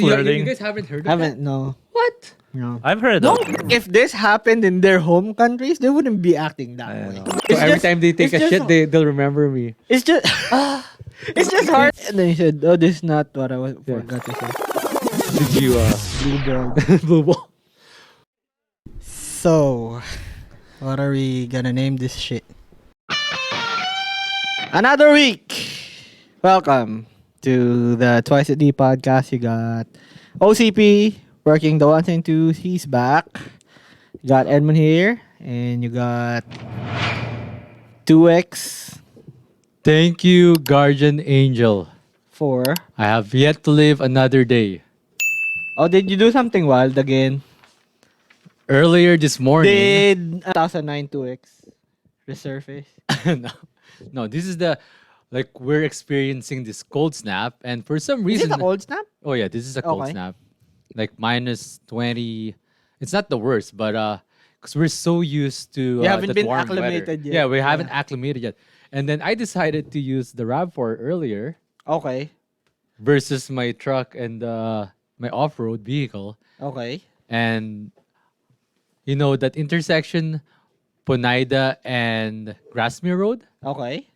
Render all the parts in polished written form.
so you flirting. guys haven't heard of Haven't, that? no. What? No. I've heard No, of. if this happened in their home countries, they wouldn't be acting that I way. know. So It's every just- time they take it's a just- shit, they'll remember me. It's just, it's just hard. And then he said, "Oh, this is not what I Yeah. forgot to say." Did you Blue ball. blue ball? So, what are we gonna name this shit? Another week. Welcome to the Twice a D podcast. You got OCP working the ones and twos. He's back. You got Edmund here, and you got 2X Thank you, guardian angel. for. I have yet to live another day. Oh, did you do something wild again? Earlier this morning. Did 2009 2X resurface? no, no. This is the we're experiencing this cold snap, and for some Is reason, it a cold snap? oh yeah, this is a cold Okay. snap, like -20. It's not the worst, but because we're so used to You haven't that been warm acclimated weather. yet. Yeah, we haven't Yeah. acclimated yet. And then I decided to use the RAV4 earlier Okay. versus my truck and my off-road vehicle, Okay. and you know that intersection, Ponaida and Grasmere Road. Okay.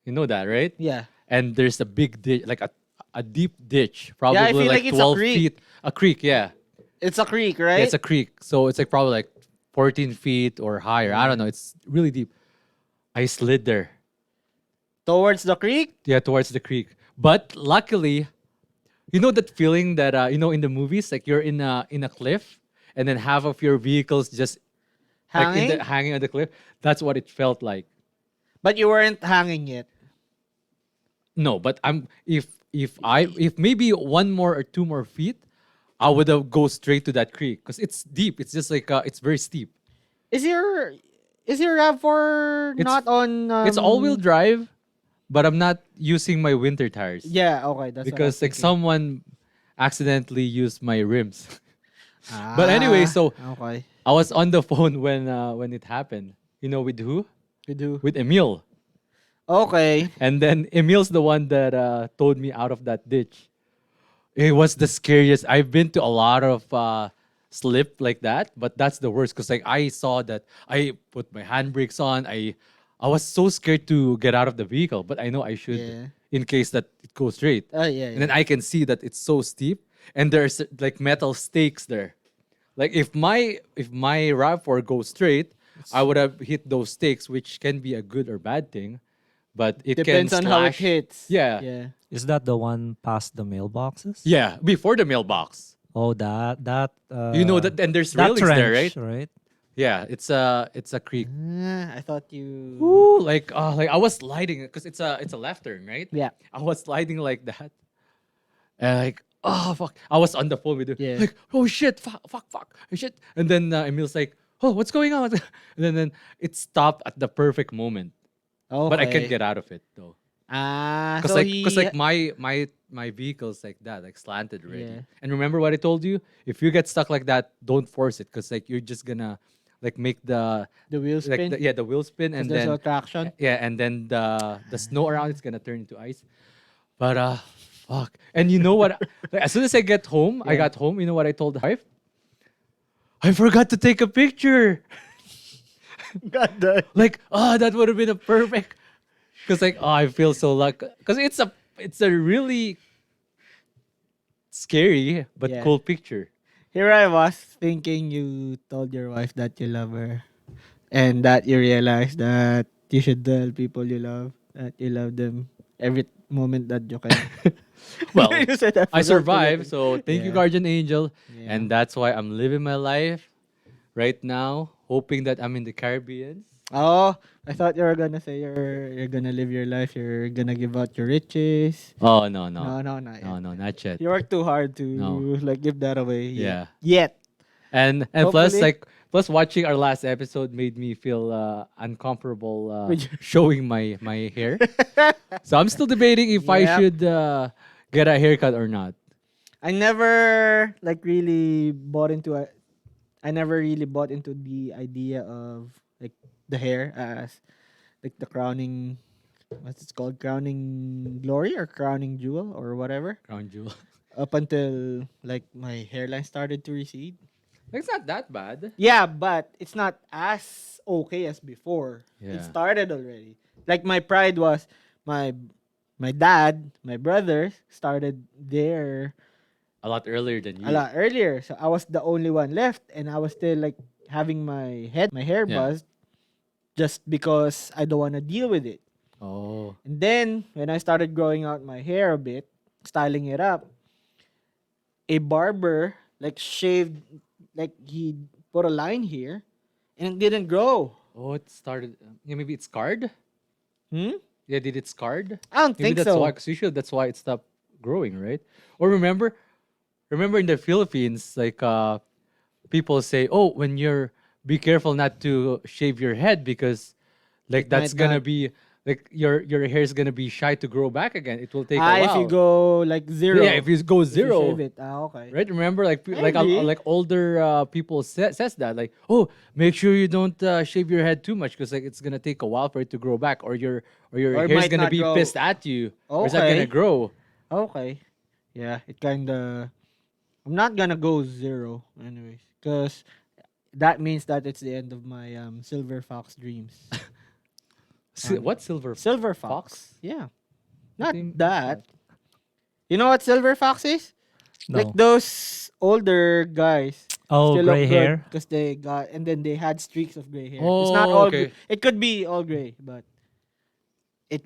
You know that, right? Yeah. And there's a big ditch, like a deep ditch, probably I feel like like it's a 12 creek. feet. A creek, yeah. It's a creek, right? Yeah, it's a creek. So it's like probably like 14 feet or higher. I don't know. It's really deep. I slid there. Towards the creek? Yeah, towards the creek. But luckily, you know that feeling that in the movies, like you're in a cliff and then half of your vehicles just Hanging? hanging on the cliff. That's what it felt like. But you weren't hanging yet. No, but if maybe one more or two more feet, I would have go straight to that creek because it's deep. It's just like it's very steep. Is your RAV4 It's- not on It's all-wheel drive, but I'm not using my winter tires. Yeah, okay, that's Because what I like was someone accidentally used my rims. thinking. But anyway, so okay. I was on the phone when it happened. You know with who? You do. With Emil. Okay. And then Emil's the one that towed me out of that ditch. It was the scariest. I've been to a lot of slip like that, but that's the worst because like I saw that I put my handbrakes on. I was so scared to get out of the vehicle, but I know I should Yeah. in case that it goes straight. Yeah, And then I can see that it's so steep, and there's like metal stakes there. Like if my RAV4 goes straight, I would have hit those stakes, which can be a good or bad thing, but it Depends can on how it slash- hits. Yeah. Yeah. Is that the one past the mailboxes? Yeah, before the mailbox. Oh, that. You know that, and there's that railings there, right? trench, right? Yeah, it's a creek. I thought you Ooh, like I was sliding because it's a left turn, right? Yeah. I was sliding like that, and like oh fuck, I was on the phone with him, Yeah. like oh shit, fuck, oh, shit, and then Emil's like, oh, what's going on? And then it stopped at the perfect moment, Okay. but I can't get out of it though, So because like my vehicle's like that, like slanted already. Yeah. And remember what I told you? If you get stuck like that, don't force it, because like you're just gonna like make the the wheel spin. the wheel spin, and there's then no traction. yeah, and then the snow around it's gonna turn into ice. But fuck. And you know what? Like, as soon as I get home, I Yeah. got home. You know what I told the wife? I forgot to take a picture. God damn. Like, that would have been a perfect. Because like, I feel so lucky. Because it's a really scary but Yeah. cool picture. Here I was thinking you told your wife that you love her, and that you realized that you should tell people you love that you love them every moment that you can. Well, You said, I forgot to survived, let- so thank you, Yeah. Guardian Angel. Yeah. And that's why I'm living my life right now, hoping that I'm in the Caribbean. Oh, I thought you were gonna say you're gonna live your life. You're gonna give out your riches. Oh no, no. No, not yet. No, not yet. You work too hard to No. like give that away. Yeah. Yet. And plus Hopefully. plus watching our last episode made me feel uncomfortable With your- showing my hair. So I'm still debating if I Yep. should get a haircut or not. I never like really bought into a. I never really bought into the idea of like the hair as like the crowning. What's it called? Crowning glory or crowning jewel or whatever. Crown jewel. up until like my hairline started to recede. It's not that bad. Yeah, but it's not as okay as before. It Yeah. started already. Like my pride was my my dad, my brother started there A lot earlier than a you. lot earlier. So I was the only one left and I was still like having my hair Yeah. buzzed just because I don't want to deal with it. Oh. And then when I started growing out my hair a bit, styling it up, a barber like shaved like he put a line here and it didn't grow. Oh, it started. Yeah, maybe it's scarred. Hmm? Yeah, did it scarred? I don't Maybe think that's why. so. Because usually that's why it stopped growing, right? Or remember in the Philippines, like people say, "Oh, when you're be careful not to shave your head because like It that's might gonna not. be like your hair is gonna be shy to grow back again. It will take a If you while." go like zero, Yeah, if you go if you shave zero, it. Okay. right? Remember, like Maybe. like older people says that, like, "Oh, make sure you don't shave your head too much because like it's gonna take a while for it to grow back, or your Or it hair's might gonna not be grow. pissed at you, or it's not gonna Okay. grow." Okay. Yeah, it kinda. I'm not gonna go zero, anyways, because that means that it's the end of my silver fox dreams. What silver Silver fox. fox? Yeah, What not do you- what's that. You know what silver fox is? Like No. those older guys Oh, still gray look good hair. because they got and then they had streaks of gray hair. It's not Oh, all. okay. It could be all gray, but it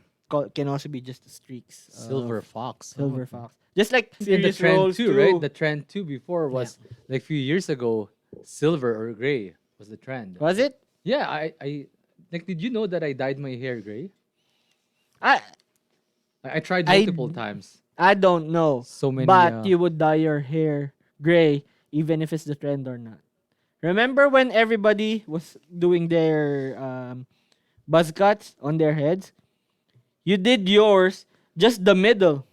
can also be just the streaks Silver of fox. Oh, silver okay. fox. Just like In the serious trend roles too, right? too. The trend too before was like a few years ago, silver or gray was the trend. Was it? Yeah, I like. Did you know that I dyed my hair gray? I I tried I multiple times. I don't know, So many. but you would dye your hair gray even if it's the trend or not. Remember when everybody was doing their buzz cuts on their heads? You did yours just the middle.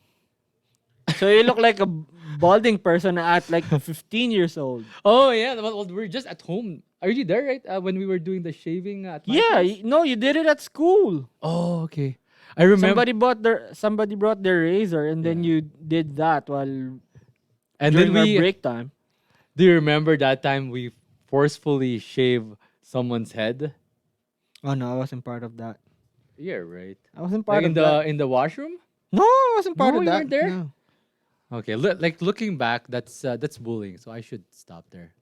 So you look like a balding person at like 15 years old. Oh yeah, well, we're just at home. Are you there, right? When we were doing the shaving at my Yeah, place. no, you did it at school. Oh, okay. I remember. Somebody brought their razor and then Yeah. you did that while And then during our we. break time. Do you remember that time we forcefully shave someone's head? Oh no, I wasn't part of that. Yeah, right. I wasn't Like part of that. in the washroom. No, I wasn't part No, of you that. weren't there? No. Okay, like looking back, that's bullying. So I should stop there.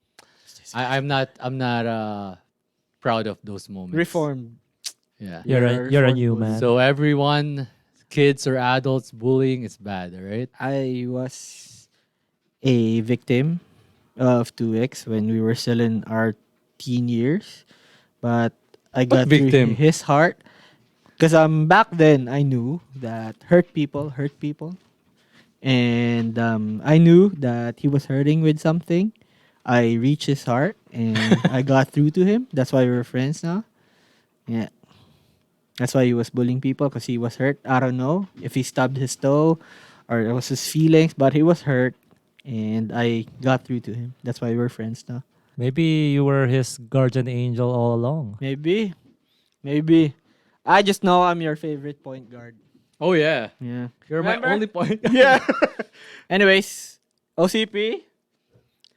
I'm not proud of those moments. Reformed. Yeah. You're a reformed new bully. man. So everyone, kids or adults, bullying is bad. All right. I was a victim of 2X when we were still in our teen years, but I What got through victim? his heart because back then I knew that hurt people, and I knew that he was hurting with something. I reached his heart and I got through to him. That's why we're friends now. Yeah. That's why he was bullying people because he was hurt. I don't know if he stubbed his toe or it was his feelings, but he was hurt and I got through to him. That's why we're friends now. Maybe you were his guardian angel all along. Maybe. Maybe. I just know I'm your favorite point guard. Oh yeah. Yeah. You're Remember? my only point. Yeah. Anyways, OCP,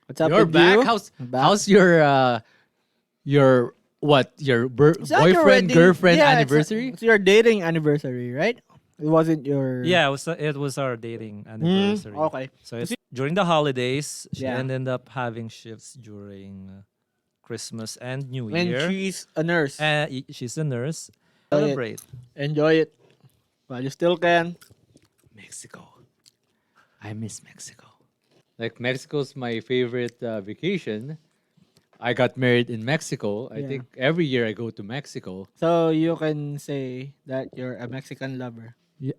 what's up You're with back. you? How's I'm back. how's your what your Is that your boyfriend wedding? girlfriend Yeah, anniversary? It's your dating anniversary, right? It wasn't your. Yeah, it was our dating anniversary. Okay. So it's during the holidays, she Yeah. ended up having shifts during Christmas and New And Year. she's a nurse. She's a nurse. Enjoy it. Celebrate. Enjoy it while you still can. Mexico. I miss Mexico. Like Mexico's my favorite vacation. I got married in Mexico. I Yeah. think every year I go to Mexico. So you can say that you're a Mexican lover. Yeah.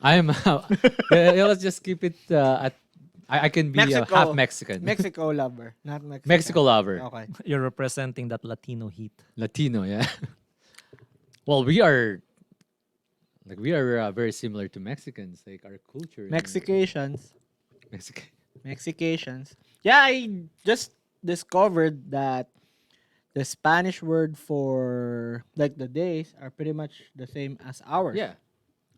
I am. Yeah, let's just keep it at. I can be Mexico. half Mexican. Mexico lover, not Mexican. Mexico lover. Okay. You're representing that Latino heat. Latino, yeah. Well, we are very similar to Mexicans, like our culture. and- Mexications. Mexican. Mexications. Yeah, I just discovered that the Spanish word for like the days are pretty much the same as ours. Yeah,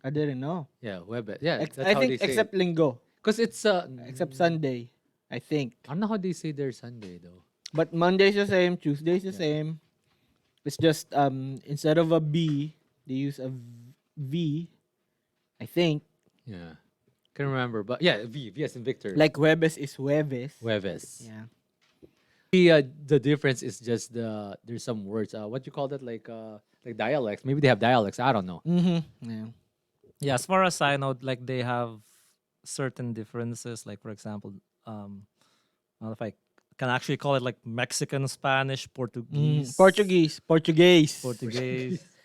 I didn't know. yeah, Webet. Yeah, that's I how think they say. except lingo. Because it's except Sunday, I think. I don't know how they say their Sunday though. But Monday's the same, Tuesday's the same. It's just instead of a B, they use a V, I think. Yeah, can't remember, but yeah, V as in Victor. Like Jueves is Jueves. Jueves. Yeah. The difference is just there's some words. What you call that? Like dialects. Maybe they have dialects. I don't know. Mm-hmm. Yeah. Yeah, as far as I know, like they have certain differences. Like for example, I don't know if I can actually call it like Mexican Spanish, Portuguese, Portuguese.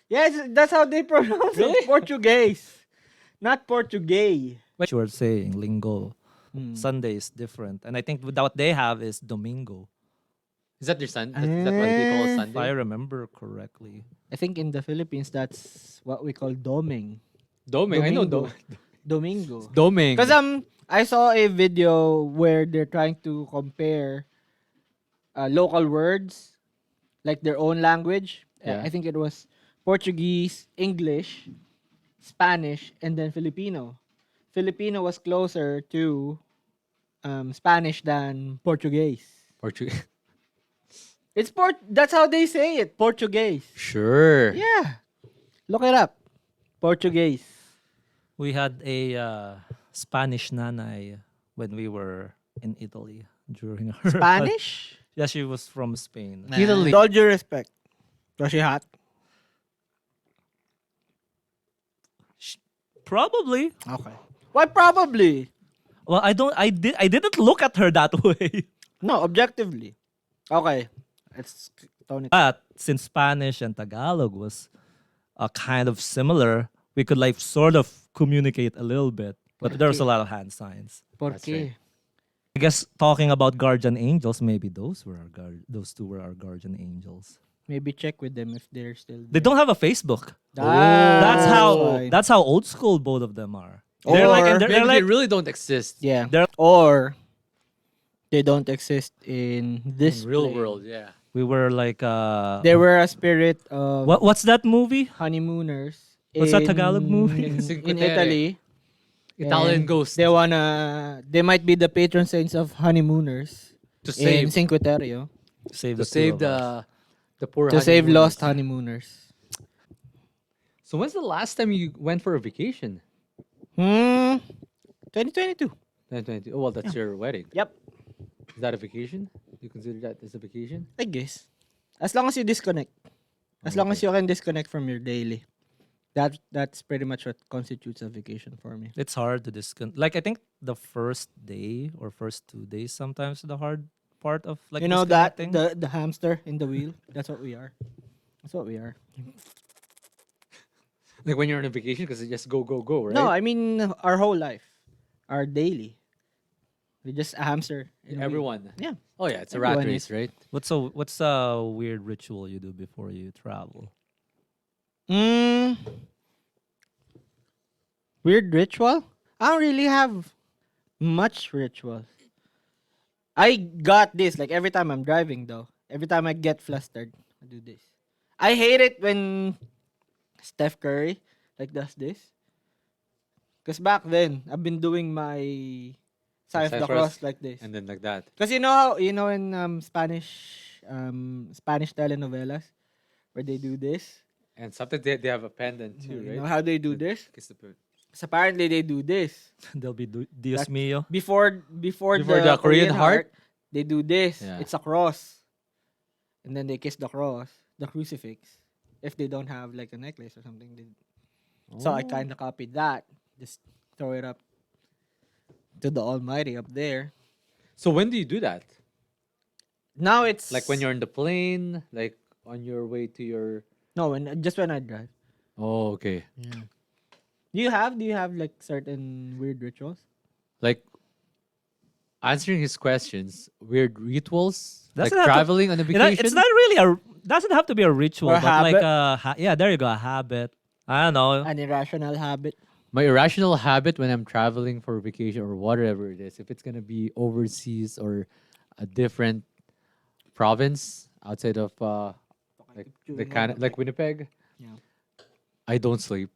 Yes, that's how they pronounce it. Portuguese. Not Portuguese. What you were saying, lingo. Mm. Sunday is different, and I think what they have is Domingo, Is that their Sun? Is that what they call Eh. if I Sunday? remember correctly. I think in the Philippines, that's what we call doming. Doming. I know Domingo. Domingo. Doming. Because I saw a video where they're trying to compare local words, like their own language. Yeah. I think it was Portuguese, English, Spanish, and then Filipino. Filipino was closer to Spanish than Portuguese. Portuguese. That's how they say it, Portuguese. Sure. Yeah. Look it up. Portuguese. We had a Spanish nanay when we were in Italy during our Spanish? Yeah, she was from Spain. Italy. With all due respect. Was she hot? Probably. Okay. Why probably? Well, I didn't look at her that way. No, objectively. Okay. Let's tone it. But since Spanish and Tagalog was kind of similar, we could like sort of communicate a little bit. But there was a lot of hand signs. ¿Por That's qué? right. I guess talking about guardian angels, maybe those two were our guardian angels. Maybe check with them if they're still They don't have a Facebook. That's That's how old school both of them are. Or- They're like, and Maybe they're they like really don't exist Yeah. They're- Or they don't exist in this in real plane. world. Yeah. we were like They were a spirit of what's that movie? honeymooners. What's that Tagalog movie? In Cinque Italy. Italian And ghost. They might be the patron saints of honeymooners To in save Cinque Terre Save to the save two of us. the poor. to save honeymooners. lost honeymooners. So when's the last time you went for a vacation? 2022. 2020. Oh well, that's your wedding. Yep. Is that a vacation? You consider that as a vacation? I guess. As long as you disconnect. As long as you can disconnect from your daily. That's pretty much what constitutes a vacation for me. It's hard to disconnect. Like I think the first day or first 2 days sometimes the hard part of like You know that disconnecting. the hamster in the wheel? That's what we are. That's what we are. Like when you're on a vacation, because it just go right? No, I mean our whole life. Our daily. We're just a hamster. in a wheel. Everyone. Yeah. Oh yeah, it's a rat Everyone race, right? What's a weird ritual you do before you travel? Weird ritual? I don't really have much rituals. I got this like every time I'm driving though. Every time I get flustered, I do this. I hate it when Steph Curry like does this. Cause back then I've been doing my sign of Sign the for us. cross like this. And then like that. Cause you know how in Spanish telenovelas where they do this. And sometimes they have a pendant too, You right? know how they do this? Kiss the pin. So apparently they do this. There'll be Dios That- mío. Before the Korean heart? they do this. Yeah. It's a cross. And then they kiss the cross, the crucifix. If they don't have like a necklace or something. So I Oh. kind of copied that. Just throw it up to the Almighty up there. So when do you do that? Now it's Like when you're in the plane, like on your way to your. no, just when I drive. Oh, okay. Yeah. Do you have like certain weird rituals? Like answering his questions, weird rituals, Doesn't like have to- traveling on a vacation. It's not really doesn't have to be a ritual, Or a but like habit. yeah, there you go, a habit. I don't know. An irrational habit. My irrational habit when I'm traveling for vacation or whatever it is, if it's gonna be overseas or a different province outside of like the kind of like Winnipeg, Yeah. I don't sleep.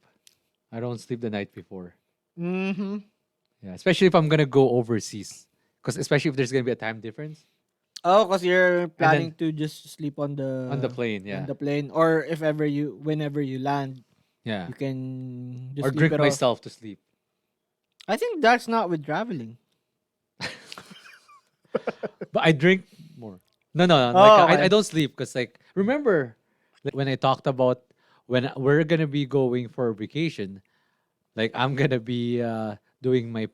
I don't sleep the night before. Mm-hmm. Yeah, especially if I'm gonna go overseas, because especially if there's gonna be a time difference Oh, because you're then- planning to just sleep on on the plane. on Yeah, the plane, or if ever whenever you land, yeah, you can just or sleep drink it off. myself to sleep. I think that's not with traveling. But I drink more. No. Oh, Like okay. I don't sleep because like remember like when I talked about when we're gonna be going for vacation, like I'm gonna be doing my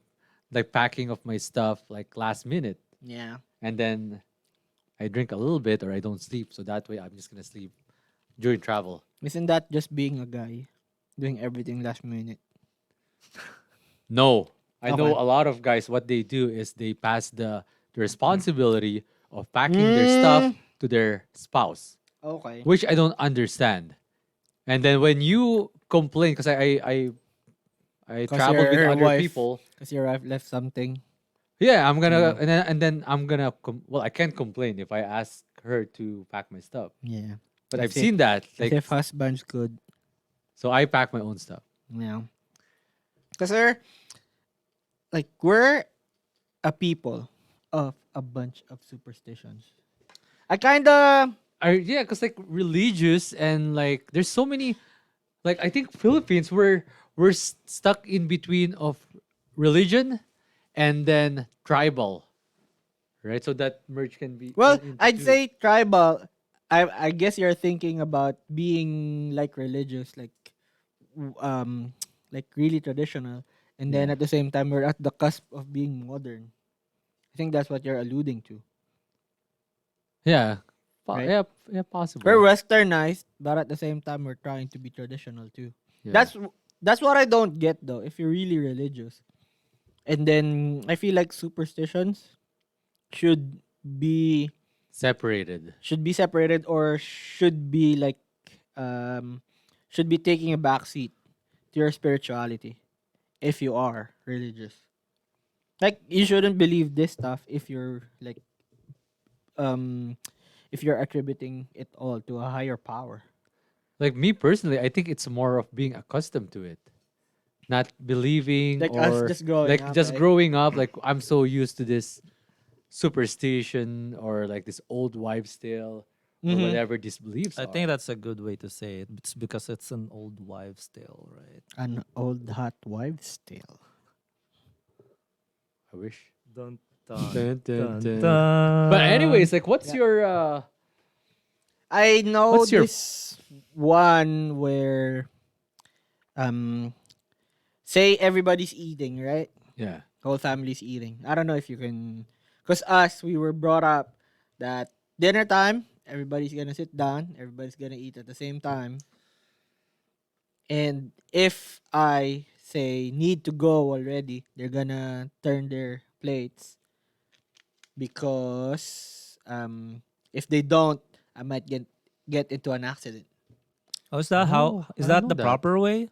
like packing of my stuff like last minute, Yeah. and then I drink a little bit or I don't sleep, so that way I'm just gonna sleep during travel. Isn't that just being a guy, doing everything last minute? No, I know Okay. a lot of guys. What they do is they pass the responsibility of packing their stuff Mm. to their spouse, Okay. which I don't understand. And then when you complain, because I Because traveled with your other wife, people, because your wife left something. yeah, I'm gonna Yeah. and then I'm gonna well, I can't complain if I ask her to pack my stuff. Yeah. But As I've if, seen that, as like, if husbands could. so I pack my own stuff. Yeah. Because we're a people of a bunch of superstitions. I kind of Yeah, because like religious and like there's so many. Like I think Philippines we're stuck in between of religion and then tribal, right? So that merge can be well, into I'd two. say tribal. I guess you're thinking about being like religious, w- um like really traditional, and then Yeah. at the same time we're at the cusp of being modern. I think that's what you're alluding to, Yeah. right? Yeah, We're possible. westernized, but at the same time we're trying to be traditional too. Yeah. That's what I don't get though. If you're really religious, and then I feel like superstitions should be Separated. separated, or um should be taking a back seat to your spirituality if you are religious. Like you shouldn't believe this stuff um if you're attributing it all to a higher power. Like me personally, I think it's more of being accustomed to it. Not believing Like us or just growing like up, just right? growing up, like I'm so used to this superstition or like this old wives' tale or Mm-hmm. whatever these beliefs I are. think that's a good way to say it. It's because it's an old wives' tale, right? An old hot wives' tale. I wish. Dun, Dun, dun, dun, dun. But dun. anyways, like what's Yeah. your I know What's your- this one where um say everybody's eating, right? yeah. Whole family's eating. I don't know if you can, because us, we were brought up that dinner time, everybody's gonna sit down, everybody's gonna eat at the same time. And if I say need to go already, they're gonna turn their plates because if they don't, I might get into an accident. Oh, is that how? Oh, I Is don't that know the that. proper way?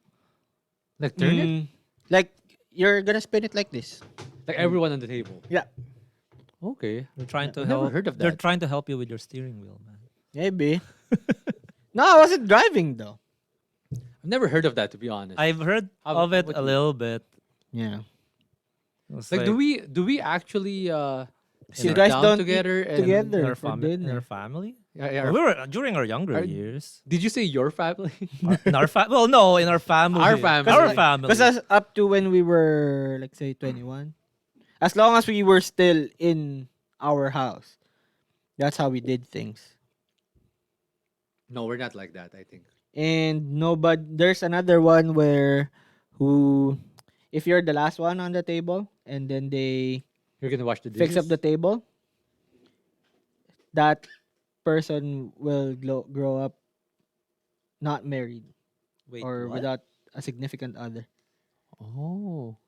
Like turn it? Like you're gonna spin it like this. Like everyone on the table. Yeah, Okay. They're trying to I've never help. heard of They're that. trying to help you with your steering wheel, man. maybe. No, I wasn't driving though. I've never heard of that to be honest. I've heard How of it about a you? little bit. Yeah. It's Like do we actually You sit guys down don't together eat and together in our, for in our dinner. family? Yeah, yeah, Well, we were during our younger are- years. Did you say your family? In our well, no, in our family. Our family. Our family. Because up to when we were, like, say, 21, as long as we were still in our house, that's how we did things. No, we're not like that, I think. And nobody, there's another one where if you're the last one on the table and then they You're gonna wash the fix dishes. up the table, that person will grow up not married Wait, or what? without a significant other. Oh.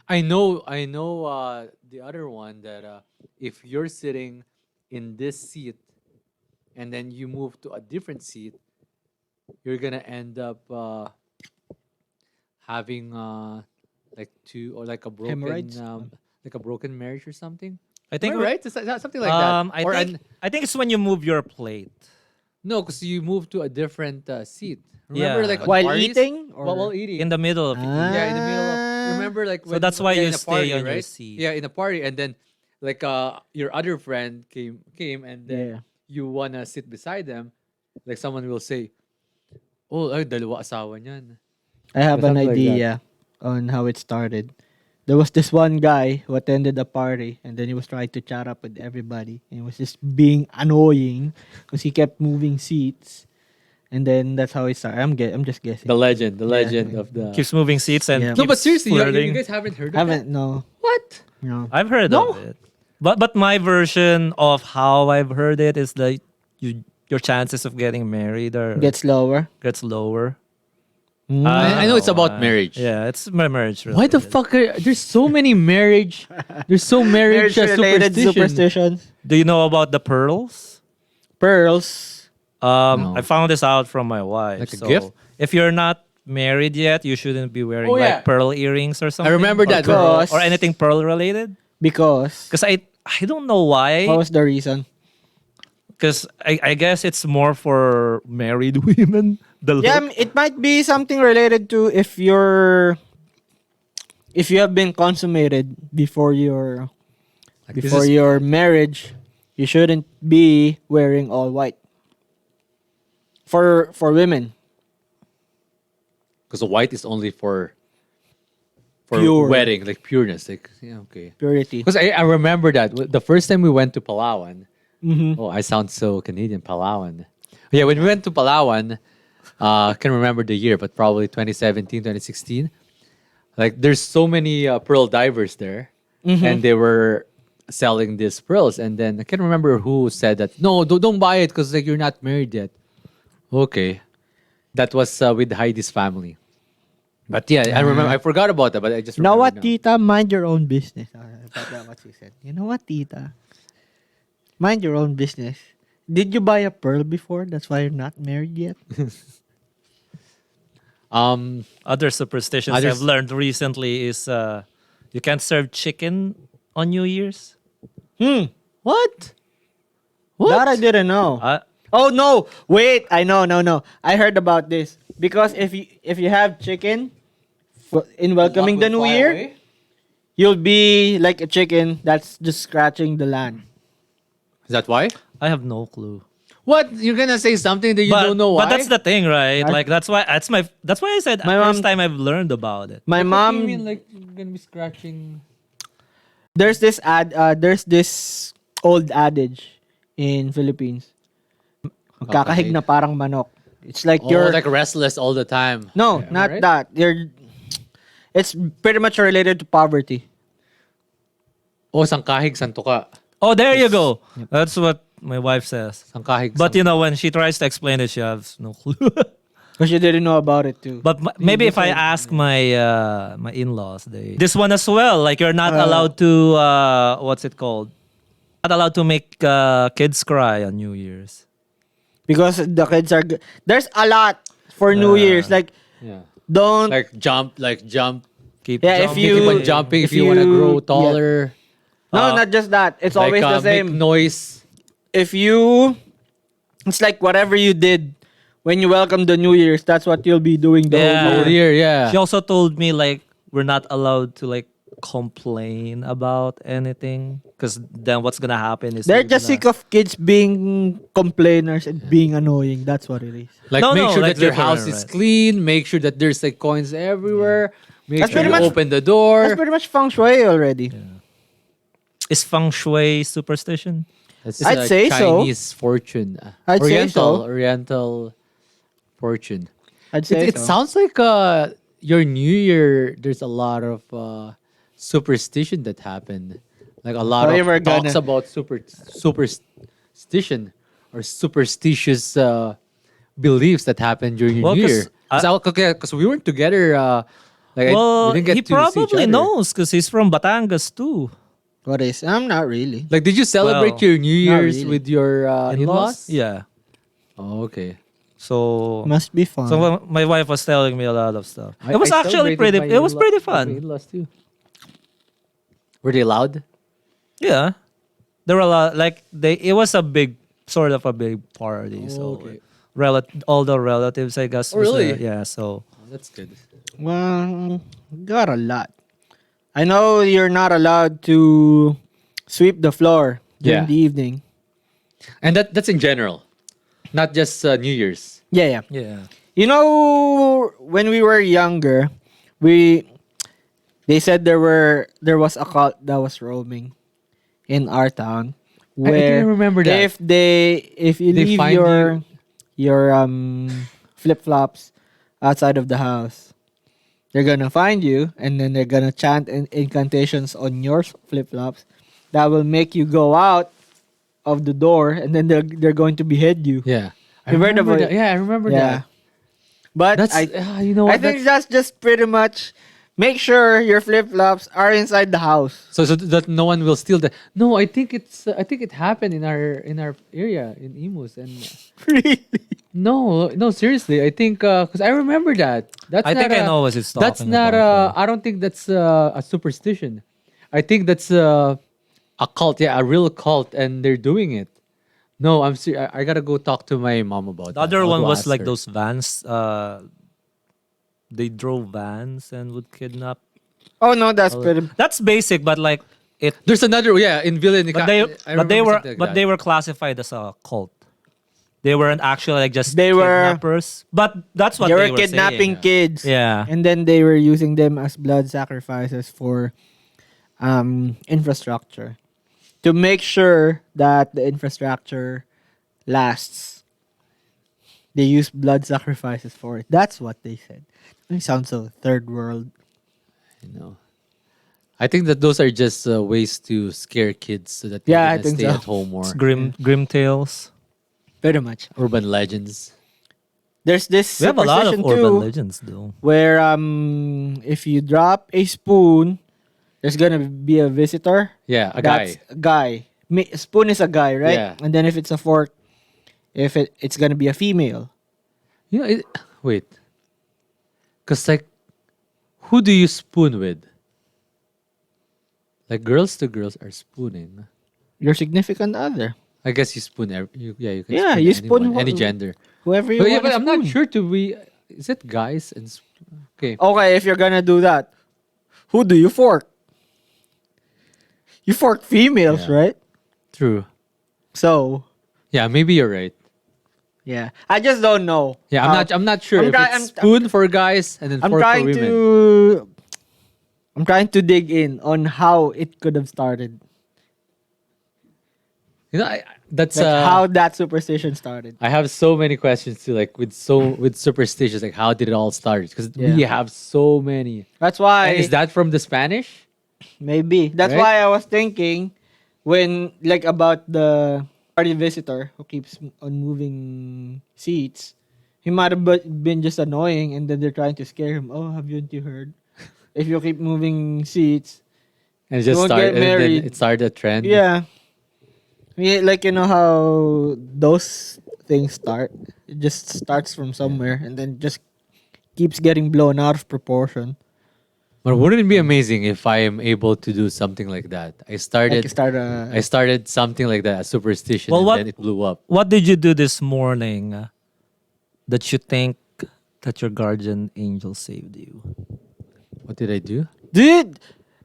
I know the other one that if you're sitting in this seat and then you move to a different seat, you're gonna end up having like two or Hemorrhoids? like a broken marriage or something. I Am think I we- right? Is that something like that? I Or think I think it's when you move your plate. no, because you move to a different seat. Remember, Yeah. like on While parties? eating? Or While eating. In the middle of it. Yeah, in the middle of. remember like So that's why yeah, you in a stay party, on your right? seat. Yeah, in a party, and then like your other friend came, and then Yeah. you wanna sit beside them. Like someone will say, "Oh, ay, dalawa asawa niyan." I have an Something like that. idea on how it started. There was this one guy who attended a party and then he was trying to chat up with everybody and he was just being annoying because he kept moving seats. And then that's how it started. I'm just guessing. The Yeah. legend of the. Keeps moving seats and Yeah. No, but keeps seriously, you flirting. guys haven't heard of Haven't that? no What? no. I've heard No. of it. But my version of how I've heard it is that your chances of getting married are Gets lower. gets lower. Mm. I know it's about why. marriage. Yeah, it's my marriage. Why the related. fuck are there's so many marriage? There's so marriage Marriage-related superstition. superstitions. Do you know about the pearls? Pearls. No. I found this out from my wife. Like a so gift? if you're not married yet, you shouldn't be wearing Oh, yeah. like pearl earrings or something. remember or that. pearl- Because- or anything pearl related. Because Because I don't know why. what was the reason? Because I guess it's more for married women. The look. Yeah, it might be something related to if you have been consummated before your Like, this before is- your marriage, you shouldn't be wearing all white. For women, Because the white is only for Pure. wedding, like pureness. Like yeah, okay. purity. Because I remember that the first time we went to Palawan. Mm-hmm. Oh, I sound so Canadian, Palawan. Yeah, when we went to Palawan, I can't remember the year, but probably 2017, 2016. Like, there's so many pearl divers there, and they were selling these pearls. And then I can't remember who said that. No, don't buy it because like you're not married yet. Okay, that was with Heidi's family. But yeah, I remember. I forgot about that, but I just You know remember what, tita? Mind your own business. That's what she said. You know what, tita? Mind your own business. Did you buy a pearl before? That's why you're not married yet. Other superstitions Others- I've learned recently is you can't serve chicken on New Year's. What? That I didn't know. Oh no! Wait, I know. No. I heard about this because if you have chicken in welcoming the new year, you'll be like a chicken that's just scratching the land. Is that why? I have no clue. What? You're gonna say something that you don't know why? But that's the thing, right? I- Like that's why I said My first mom- time I've learned about it. My mom, like you're gonna be scratching? there's this old adage in Philippines. Kakahig na parang manok. It's like Oh, you're like restless all the time. no, Yeah, not right? that. It's pretty much related to poverty. Oh, sangkahig, santuka. Oh, there you go. That's what my wife says. Sangkahig. But you know, when she tries to explain it, she has no clue. Because you didn't know about it too. But maybe if I ask my my in-laws, they this one as well. Like you're not allowed to what's it called? Not allowed to make kids cry on New Year's. Because the kids are there's a lot for New Year's. Like yeah. don't Like jump. Keep Yeah, if jumping. you- Keep on jumping if if you want to you- grow yeah. taller. no, not just that. It's Like, always the make same. noise. If you, it's like whatever you did when you welcome the New Year's. That's what you'll be doing the Yeah. whole Whole year. year, yeah. She also told me like we're not allowed to like complain about anything because then what's gonna happen is They're you're just gonna- sick of kids being complainers and being annoying. That's what it is. Like No, make no, sure like that your different, house is right. clean. Make sure that there's like coins everywhere. Make That's sure pretty you much- open the door. That's pretty much feng shui already. Is feng shui superstition? That's I'd say so. Chinese fortune. I'd say Oriental, so. Oriental fortune. I'd say It so. sounds like your New Year. There's a lot of superstition that happened. Like a lot Thought you of were talks gonna- about superstition or superstitious beliefs that happened during your Well, New 'cause Year. Because we weren't together. Like Well, we didn't get he to see each probably other. knows because he's from Batangas too. What is? I'm not really. Like, did you celebrate Well, your New not Year's really. with your in-laws? Yeah. Oh, okay. So Must be fun. my wife was telling me a lot of stuff. I- It was I actually celebrated pretty. my It was pretty in-law- my fun. in-laws too. Were they loud? Yeah, there were a lot. Like it was a big, sort of a big party. So okay. all the relatives, I guess. Oh, was really? there. Yeah. So Oh, that's good. Well, got a lot. I know you're not allowed to sweep the floor during Yeah. the evening. And that's in general, not just New Year's. Yeah, yeah. Yeah. You know, when we were younger, we they said there was a cult that was roaming in our town I think I where remember that. if you They leave find your flip flops outside of the house, they're gonna find you and then they're gonna chant incantations on your flip flops that will make you go out of the door and then they're going to behead you. Yeah, I You heard of remember it? that. Yeah, I remember Yeah. that. But That's you know I what? think that's just pretty much make sure your flip flops are inside the house. So that no one will steal that. No, I think I think it happened in our area in Imus and Really? no seriously I think because I remember that. That's I not think I a- know what it's talking That's not about. I don't think that's a superstition. I think that's a cult. Yeah, a real cult, and they're doing it. No, I gotta go talk to my mom about The that. other I'll one go was ask like her. those vans. They drove vans and would kidnap. Oh no, that's pretty. That's basic, but like it. There's another in Villa. But they, I but they remember were, something like but that. they were classified as a cult. They weren't actually like just They were- kidnappers. But that's what They they were were kidnapping saying. kids. Yeah. And then they were using them as blood sacrifices for infrastructure. To make sure that the infrastructure lasts. They use blood sacrifices for it. That's what they said. It sounds so third world. You know. I think that those are just ways to scare kids so that Yeah, I they think stay so. at home more. It's grim tales. Pretty much. Urban legends. There's this We have a lot of superstition urban too, legends though. where if you drop a spoon, there's gonna be a visitor. Yeah, a That's guy. a guy. Spoon is a guy, right? Yeah. And then if it's a fork, it's gonna be a female. You know, wait. Cause like, who do you spoon with? Like girls to girls are spooning. Your significant other, I guess you spoon. You can. Yeah, spoon you spoon anyone, any who- gender. whoever you But yeah, want. but I'm not sure. To be, is it guys and? Okay. Okay, if you're gonna do that, who do you fork? You fork females, Yeah. right? True. So Yeah, maybe you're right. yeah, I just don't know. Yeah, I'm not sure I'm if try- it's I'm- spoon for guys and then I'm fork for trying women. to. I'm trying to dig in on how it could have started, You know, that's like how that superstition started. I have so many questions too, like with superstitions, like how did it all start? Because we Yeah. have so many. That's why And is that from the Spanish? maybe that's Right? why I was thinking when like about the party visitor who keeps on moving seats. He might have been just annoying, and then they're trying to scare him. Oh, haven't you heard? If you keep moving seats, And it just won't started, get and then married. it started a trend. yeah. Yeah, like you know how those things start. It just starts from somewhere and then just keeps getting blown out of proportion. But wouldn't it be amazing if I am able to do something like that? I Like started something like that, a superstition, Well, and what- then it blew up. What did you do this morning that you think that your guardian angel saved you? What did I do? dude.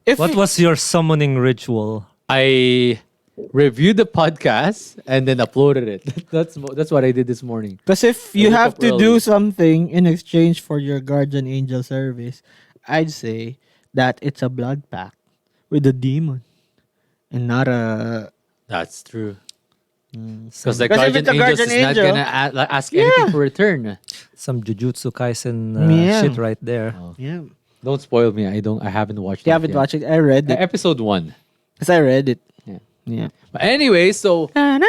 If What was your summoning ritual? I reviewed the podcast and then uploaded it. That's what I did this morning. Because if I you woke have up to early. do something in exchange for your guardian angel service, I'd say that it's a blood pact with a demon and not a. That's true. Because Some, the Because if guardian it's a angels guardian is not angel- gonna ask anything for return. some Jujutsu Kaisen Yeah. shit right there. Oh. Yeah. Don't spoil me. I haven't watched You it haven't yet. watched it? I read it. Episode 1. Because I read it. Yeah. Yeah. But anyway, so Marriage.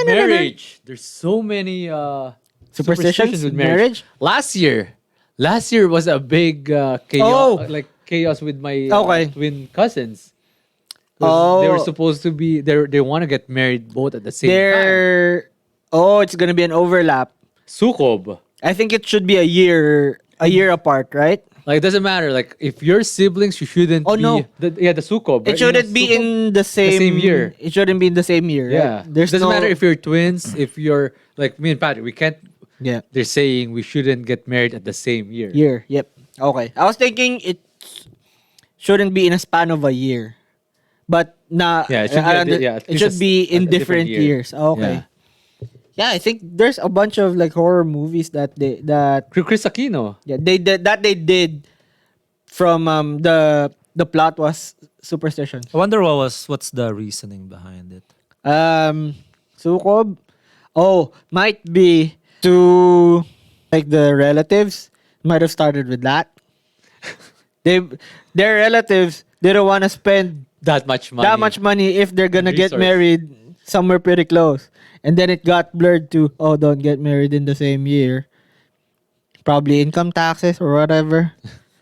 marriage. There's so many Superstitions with marriage. Last year was a big Oh. chaos, like chaos with my Okay. twin cousins. 'Cause they were Oh. supposed to be they want to get married both at the same time. It's gonna be an overlap. Sukob. I think it should be a year apart, right? Like it doesn't matter. Like if you're siblings, you shouldn't. Oh, be, no. the sukob. It right? You know shouldn't be sukob? in the same year. It shouldn't be in the same year. Yeah, Right? There's doesn't no, matter if you're twins. If you're like me and Patrick, we can't. Yeah. They're saying we shouldn't get married at the same year. Year. Yep. Okay. I was thinking shouldn't be in a span of a year. But Yeah, it should be at it least should be in a different different year. years. Okay. Yeah, I think there's a bunch of like horror movies that Chris Aquino. they did from the plot was superstition. I wonder what's the reasoning behind it. Sukob. Oh, might be to like the relatives might have started with that. they their relatives didn't want to spend That much money. that much money if they're gonna get Resource. married somewhere pretty close. And then it got blurred to, oh, don't get married in the same year. Probably income taxes or whatever.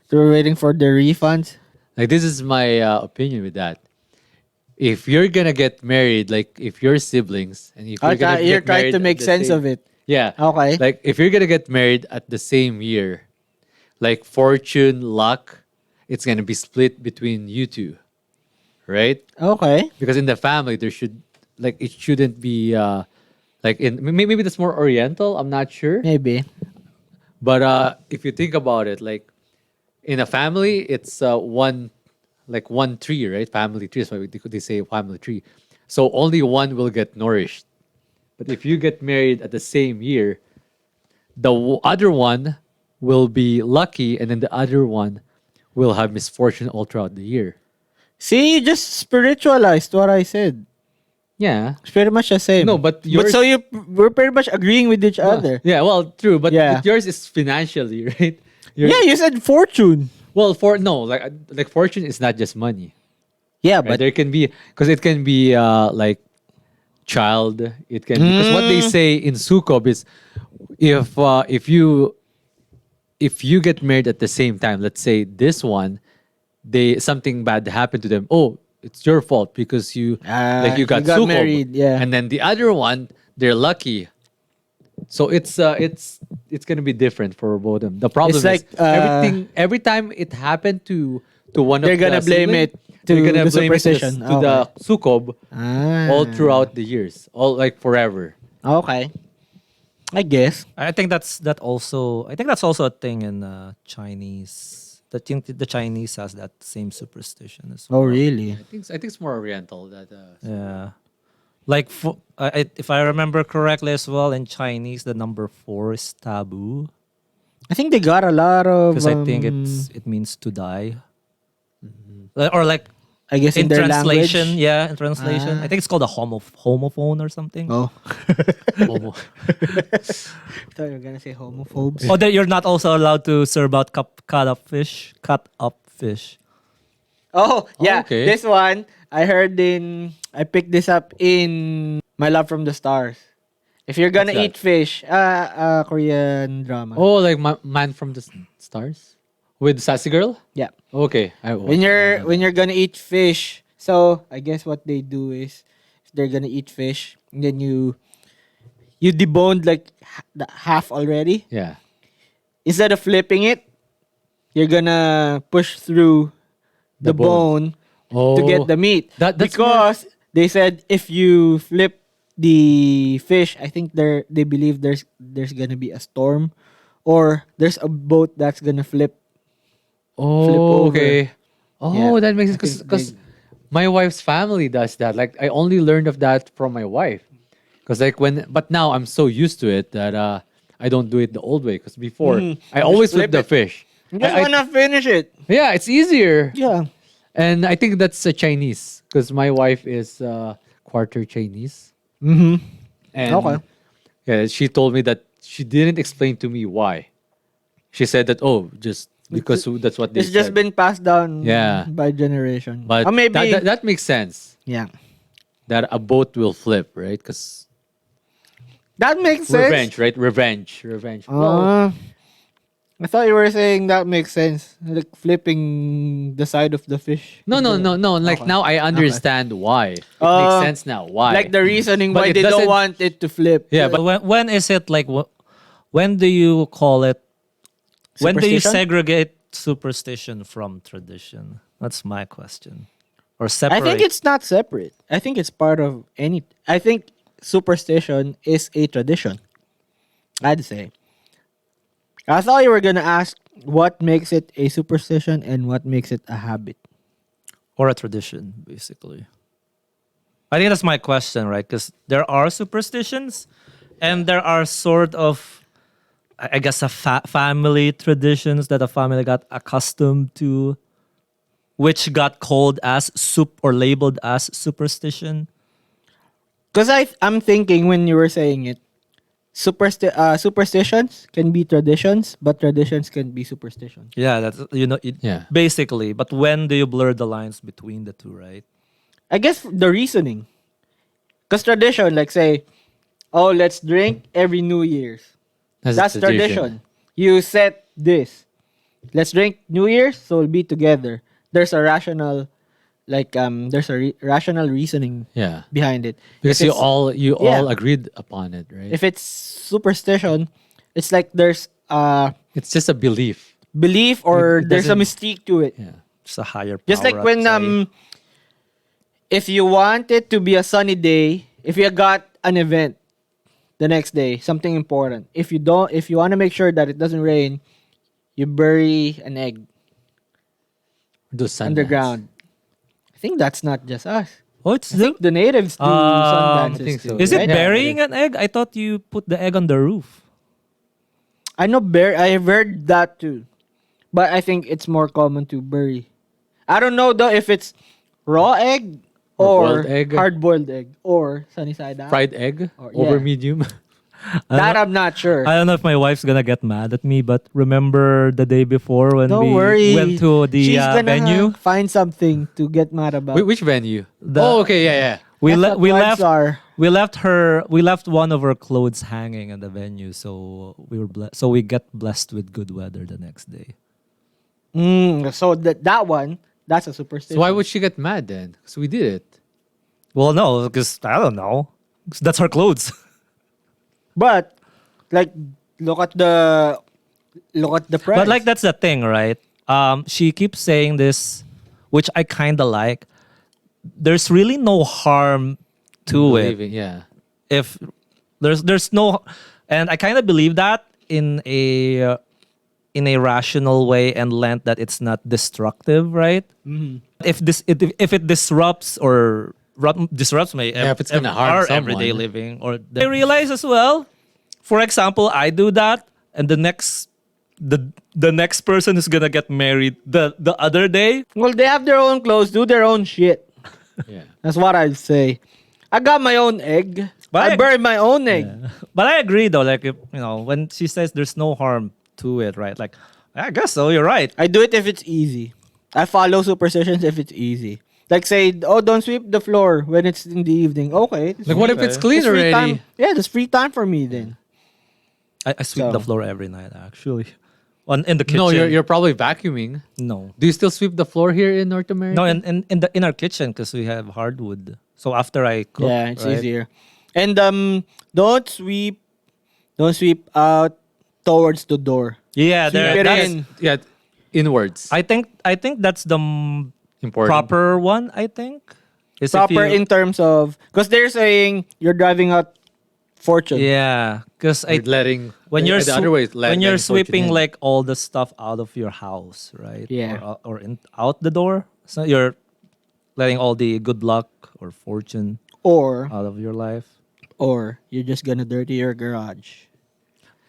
They were waiting for their refunds. Like this is my opinion with that. If you're gonna get married, like if you're siblings and if you're gonna You're get trying married to at make the sense same- of it. Yeah. Okay. Like if you're gonna get married at the same year, like fortune, luck, it's gonna be split between you two, right? Okay. Because in the family there should like it shouldn't be like in maybe that's more Oriental. I'm not sure. Maybe. But if you think about it, like in a family, it's one tree, right? Family tree. That's why they say family tree. So only one will get nourished. But if you get married at the same year, the other one will be lucky, and then the other one will have misfortune all throughout the year. See, you just spiritualized what I said. Yeah. It's pretty much the same. No, but yours- so we're pretty much agreeing with each other. Yeah, well, true, but Yeah. yours is financially, right? Yours- Yeah, you said fortune. Well, like fortune is not just money. Yeah, Right? but There can be because it can be like child. It can because what they say in Sukob is if you get married at the same time, let's say this one, they something bad happened to them. Oh, it's your fault because you like you got Sukob. married. Yeah. And then the other one, they're lucky. So it's gonna be different for both of them. The problem It's like, is every time it happened to one They're of the gonna blame sibling, it to they're gonna the blame it superstition. to the Sukob Ah. all throughout the years, all like forever. Okay. I guess. I think that's also a thing in Chinese. The Chinese has that same superstition as well. Oh, really? I think it's more Oriental that. Yeah. Like if I remember correctly as well, in Chinese the number 4 is taboo I think they got a lot of. because I think it means to die. Or like I guess in their translation, language. yeah, in translation, Ah. I think it's called a homophone or something. Oh, Homo- I thought you were gonna say homophobes. Oh, that you're not also allowed to serve out cut up fish. Oh, yeah. okay. This one I picked this up in My Love from the Stars. If you're gonna What's eat fish, Korean drama. Oh, like Man from the Stars with Sassy Girl. Yeah. Okay, When you're gonna eat fish, so I guess what they do is if they're gonna eat fish, and then you deboned like the half already. yeah. Instead of flipping it, you're gonna push through the The bone Oh, to get the meat. that's because they said if you flip the fish, I think they believe there's gonna be a storm, or there's a boat that's gonna flip. flip Oh, over. okay. Oh, Yeah. that makes I sense think because my wife's family does that. Like I only learned of that from my wife. Because but now I'm so used to it that I don't do it the old way. Because before I always flip flip the it. fish. You just I- wanna finish it. Yeah, it's easier. Yeah. And I think that's Chinese because my wife is quarter Chinese. Mm-hmm. And Okay. yeah, she told me that she didn't explain to me why. She said that just because that's what they It's just said. been passed down Yeah. by generation. But Or maybe that makes sense. yeah. That a boat will flip, right? Because That makes sense. revenge, right? Revenge. Well, I thought you were saying that makes sense. Like flipping the side of the fish. no. Like Okay. now I understand why. It Uh, makes sense now. Why? Like the reasoning But why it they don't doesn't- want it to flip. Yeah, But when is it like when do you call it? When do you Superstition? segregate superstition from tradition? That's my question. Or I separate. think it's not separate. I think it's part of any. I think superstition is a tradition. I'd say. I thought you were gonna ask what makes it a superstition and what makes it a habit. Or a tradition, basically. I think that's my question, right? Because there are superstitions, and there are sort of, I guess, family traditions that a family got accustomed to, which got called as or labeled as superstition. Because I'm thinking when you were saying it, superstitions can be traditions, but traditions can be superstitions. Yeah, that's Yeah. basically. But when do you blur the lines between the two, right? I guess the reasoning. Because tradition, like say, oh, let's drink every New Year's. That's a tradition. You set this. Let's drink New Year's, so we'll be together. There's a rational, there's a rational reasoning Yeah. behind it. Because If you it's- all agreed upon it, right? If it's superstition, it's like there's a It's just a belief. belief or It there's a doesn't- mystique to it. Yeah. It's a higher power. Just like when outside. if you want it to be a sunny day, if you got an event the next day, something important. If you want to make sure that it doesn't rain, you bury an egg Do Sundance. underground. I think that's not just us. Oh, it's I think the natives do sundances I think so. too. Is it right? burying an egg? I thought you put the egg on the roof. I know I've heard that too. But I think it's more common to bury. I don't know though if it's raw egg Or or boiled egg. hard-boiled egg or sunny side up. Fried egg Or- over yeah. medium. That I'm not sure. I don't know if my wife's gonna get mad at me, but remember the day before when Don't we worry. went to the She's gonna venue? find something to get mad about. Which venue? The- Oh, okay, yeah. We That's what we wives are. left one of her clothes hanging in the venue, so we get blessed with good weather the next day. So that one, that's a superstition. So why would she get mad then? Because we did it. Well, no, because I don't know. That's her clothes. But like, look at the price. But like that's the thing, right? She keeps saying this, which I kind of like. There's really no harm to it Believing, yeah. if there's no, and I kind of believe that in a rational way and lent that it's not destructive, right? Mhm. If it disrupts or disrupts my Yeah, if it's gonna harm our someone. everyday living, or I realize as well. For example, I do that, and the next person is gonna get married the other day. Well, they have their own clothes, do their own shit. Yeah. That's what I'd say. I got my own egg. But I buried my own egg. But I agree though, like if, when she says there's no harm to it, right? Like I guess so. You're right. I do it if it's easy. I follow superstitions if it's easy. Like say, oh, don't sweep the floor when it's in the evening. Okay. Like, what if it's clean It's free already? time. Yeah, there's free time for me then. I sweep the So- floor every night actually. In the kitchen. No, you're probably vacuuming. no. Do you still sweep the floor here in North America? No, in our kitchen because we have hardwood. So after I cook, Yeah, it's right? easier. And don't sweep out towards the door. Yeah, Sweep it that's, in. Yeah, inwards. I think that's the Important. proper one. I think is if Proper you- in terms of because they're saying you're driving out fortune. Yeah, because With letting when you're the other way is when you're letting fortune sweeping in. like all the stuff out of your house, right? Yeah. Or out the door. So you're letting all the good luck or fortune Or out of your life. you're just gonna dirty your garage.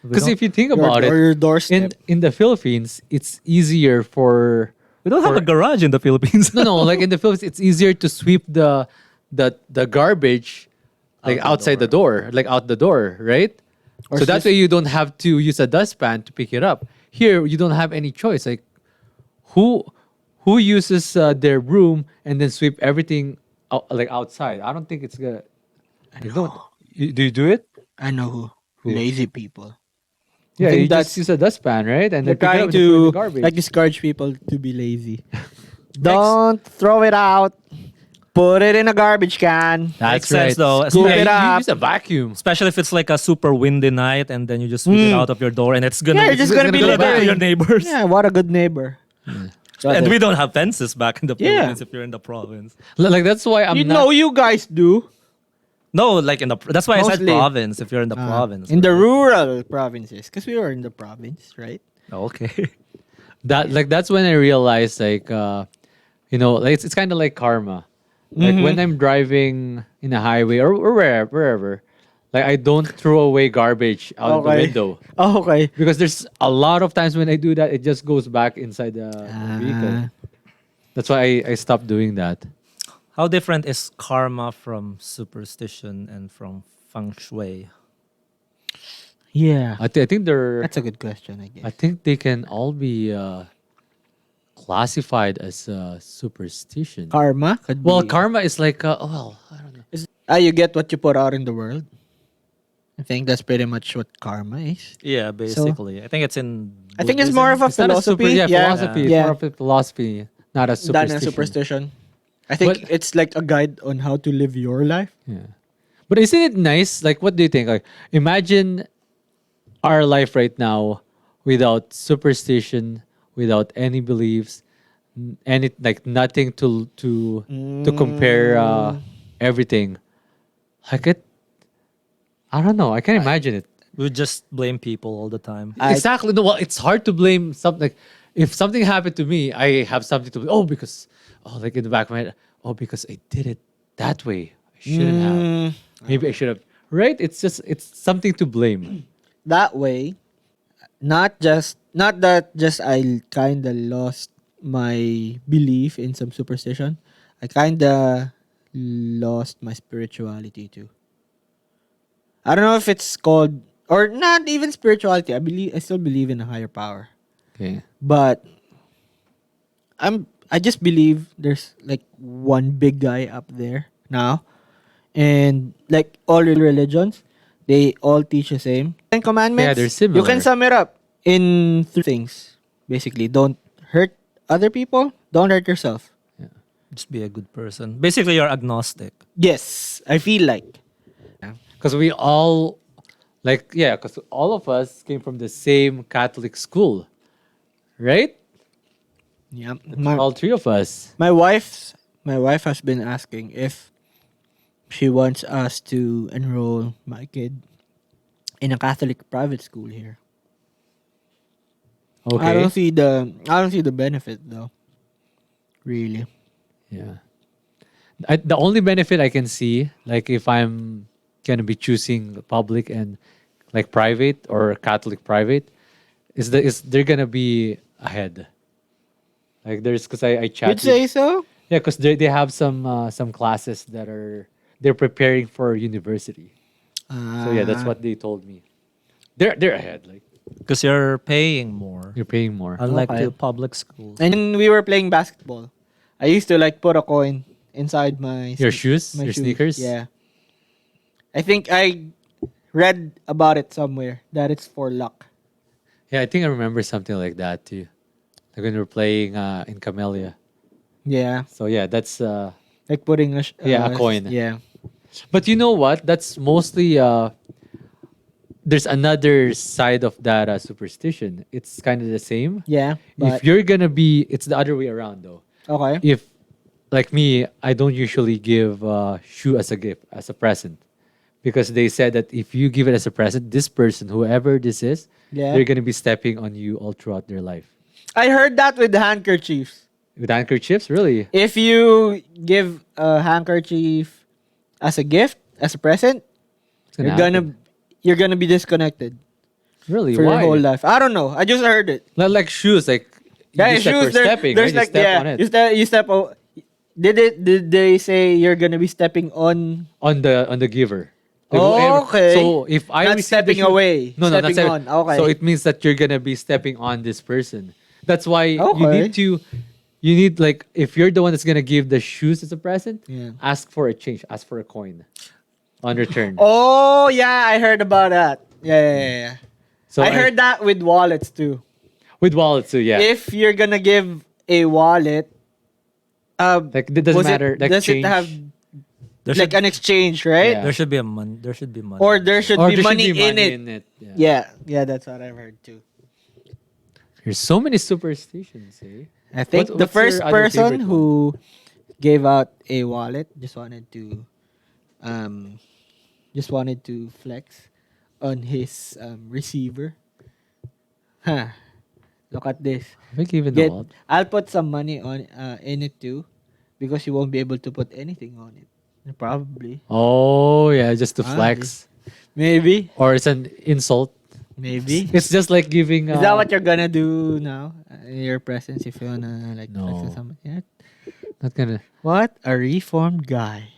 Because if you think Or about it, your doorstep. in the Philippines, it's easier for We don't have a garage in the Philippines. no, like in the Philippines, it's easier to sweep the garbage like outside the door, like out the door, right? Or So that just- way you don't have to use a dustpan to pick it up. Here, you don't have any choice. Like who uses their broom and then sweep everything like outside? I don't think it's gonna. You don't. Do you do it? I know who. Lazy people. Yeah, think you that's- just use a dustpan, right? And They're then pick it up trying and put it in to the garbage. like discourage people to be lazy. Don't throw it out. Put it in a garbage can. Makes sense, though. Scoop Yeah, it you up. use a vacuum. Especially if it's like a super windy night and then you just sweep it out of your door and it's gonna Yeah, you're just gonna be go back to littering. your neighbors. Yeah, what a good neighbor. So And that- we don't have fences back in the Yeah. Philippines if you're in the province. Like that's why I'm you not. know you guys do. No, like that's why I said Mostly. province if you're in the province. In the rural provinces. Because we were in the province, right? Okay. That's when I realized Like it's kind of like karma. Like Mm-hmm. when I'm driving in a highway or wherever, like I don't throw away garbage out of the Okay. window Okay. because there's a lot of times when I do that, it just goes back inside the vehicle. Ah. That's why I stopped doing that. How different is karma from superstition and from feng shui? Yeah. I think they're. That's a good question, I I guess. think they can all be classified as superstition. Karma could Well, be. karma is like, well, I don't know. You get what you put out in the world. I think that's pretty much what karma is. Yeah, So basically. I think it's in I think it's more of a It's not a philosophy. philosophy. It's Yeah. more of a philosophy, not a Than a superstition. superstition. I think But it's like a guide on how to live your life. yeah, but isn't it nice? Like, what do you think? Like, imagine our life right now without superstition, without any beliefs, any like nothing to compare everything. Like it, I don't know. I can't imagine it. we just blame people all the time. Exactly. No, well, it's hard to blame something. Like, if something happened to me, I have something to. Oh, because like in the back of my head. Oh, because I did it that way. I shouldn't have. Mm, Maybe I should have. Right? It's something to blame. that way, not that just I kind of lost my belief in some superstition. I kind of lost my spirituality too. I don't know if it's called or not even spirituality. I still believe in a higher power. Okay. But I just believe there's like one big guy up there now. And like all religions, they all teach the same. Ten Yeah, commandments. they're You can similar. sum it up in three things. Basically, don't hurt other people, don't hurt yourself. Just be a good person. Basically, you're agnostic. Yes, I feel like. Because we all, like, yeah, because all of us came from the same Catholic school, right? Yeah. All three of us. My wife has been asking if she wants us to enroll my kid in a Catholic private school here. Okay. I don't see the benefit though. Really. Yeah. The only benefit I can see, like if I'm gonna be choosing public and like private or Catholic private, is they're gonna be ahead. Like there's because I You'd chatted. say so? Yeah, because they have some classes that they're preparing for university. So yeah, that's Ah, what they told me. They're ahead. Like Because you're paying more. you're paying more. Unlike Okay. the public schools. And when we were playing basketball, I used to like put a coin inside my Your shoes, my your shoes. sneakers. Yeah. I think I read about it somewhere that it's for luck. Yeah, I think I remember something like that too. Like when we were playing in Camellia. Yeah. So yeah, that's Like putting yeah, a coin. Yeah. But you know what? That's mostly there's another side of that superstition. It's kind of the same. Yeah. If But you're gonna be, it's the other way around though. okay. If like me, I don't usually give shoe as a gift, as a present, because they said that if you give it as a present, this person, whoever this is, Yeah. they're gonna be stepping on you all throughout their life. I heard that with handkerchiefs. With handkerchiefs, really? If you give a handkerchief as a gift, as a present, It's you're happen. gonna be disconnected Really? for your Why? whole life. I don't know. I just heard it. Not like shoes, like you Yeah, just step for shoes. There, stepping, there's right? You like step on it. You step. Did they say you're gonna be stepping on? On the giver. Like Oh, whoever- okay. So if I Not receive the stepping shoe- away, no, not stepping stepping on. Okay. So it means that you're gonna be stepping on this person. That's why you Okay. need to, you need like if you're the one that's gonna give the shoes as a present, Yeah. ask for a change, ask for a coin on return. Oh yeah, I heard about that. Yeah. So I heard that with wallets too. with wallets too. Yeah, If you're gonna give a wallet, like it doesn't matter. Like does change. it have There like should, an exchange, right? Yeah. there should be a money. There should be money. Or there should or be there money, should be money in it. Yeah. Yeah, that's what I've heard too. There's so many superstitions. Eh? I think the what's your first other person favorite one? who gave out a wallet um just wanted to flex on his receiver. Huh. Look at this. I think even Get, the wall. I'll put some money on in it too, because you won't be able to put anything on it. Probably. Oh yeah, just to Ah, flex, Maybe. or it's an insult. Maybe. It's just like giving. Is that what you're gonna do now in your presence if you wanna like flex No. on somebody? Yeah. Not gonna. What a reformed guy.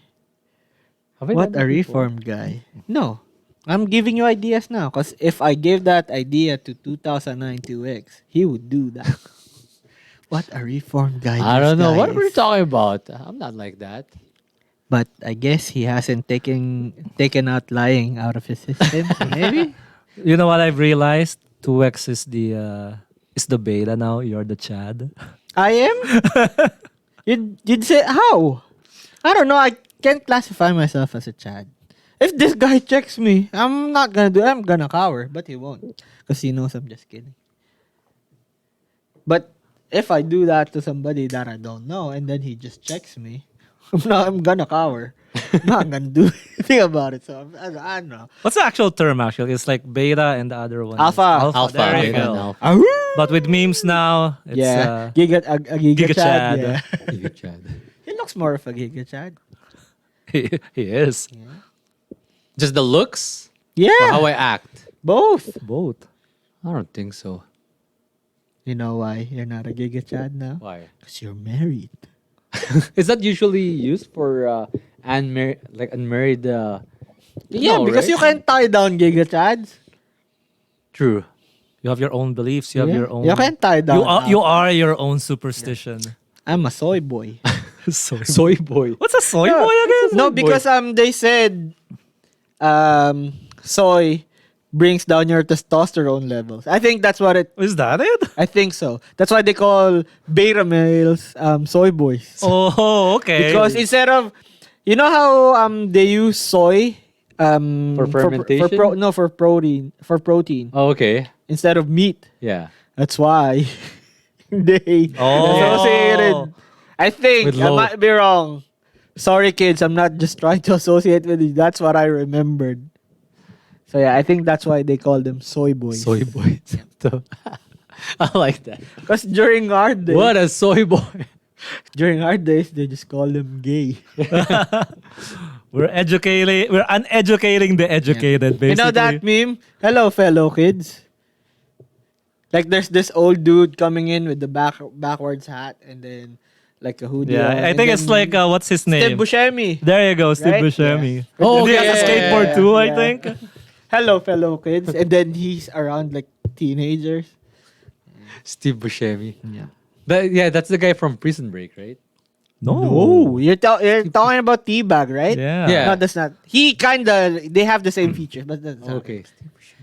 Have I What done a that before? reformed guy. No. I'm giving you ideas now, because if I gave that idea to 2009 2X, he would do that. What a reformed guy. I this don't know guy what we're is. talking about. I'm not like that. But I guess he hasn't taken out lying out of his system. So maybe. You know what I've realized? 2X is the beta now. You're the Chad. I am? You'd say how? I don't know. I can't classify myself as a Chad. If this guy checks me, I'm not gonna do it. I'm gonna cower, but he won't. Because he knows I'm just kidding. But if I do that to somebody that I don't know and then he just checks me, I'm gonna cower. I'm not gonna do anything about it. So I don't know. What's the actual term actually? It's like beta and the other one. is Alpha. Alpha, There you beta, go. and alpha. Ahoo! But with memes now, it's Yeah. A Giga, Giga Chad. Chad. Yeah. You Chad. He looks more of a Giga Chad. he is. Just the looks, Yeah. or how I act. Both. Both. I don't think so. You know why you're not a Giga Chad now? Why? Because you're married. Is that usually used for unmarried? Yeah, No, because right? you can tie down Giga Chads. True. You have your own beliefs. You have your own. You can tie down. You are your own superstition. I'm a soy boy. soy. Soy boy. What's a soy No, boy again? No, because they said soy brings down your testosterone levels. I think that's what it. Is that it? I think so. That's why they call beta males soy boys. Oh, okay. Because instead of, you know how they use soy For fermentation? for protein Oh, okay. instead of meat. Yeah. That's why they associated. I think With I low- might be wrong. Sorry, kids. I'm not just trying to associate with you. That's what I remembered. So yeah, I think that's why they call them soy boys. Soy boy. I like that. Because during our days, What a soy boy. during our days, they just call them gay. We're uneducating the educated, basically. You know that meme? Hello, fellow kids. Like there's this old dude coming in with the backwards hat and then like a hoodie. Yeah, on, I and think it's then like what's his Steve name? Buscemi. There you go, Steve Right? Buscemi. Oh, he okay, has a yeah, skateboard yeah, too, I yeah. think. Hello, fellow kids. And then he's around like teenagers. Steve Buscemi. Yeah. That's the guy from Prison Break, right? No, you're talking about Teabag, right? Yeah. Yeah. No, that's not. He they have the same features, but that's not. Okay.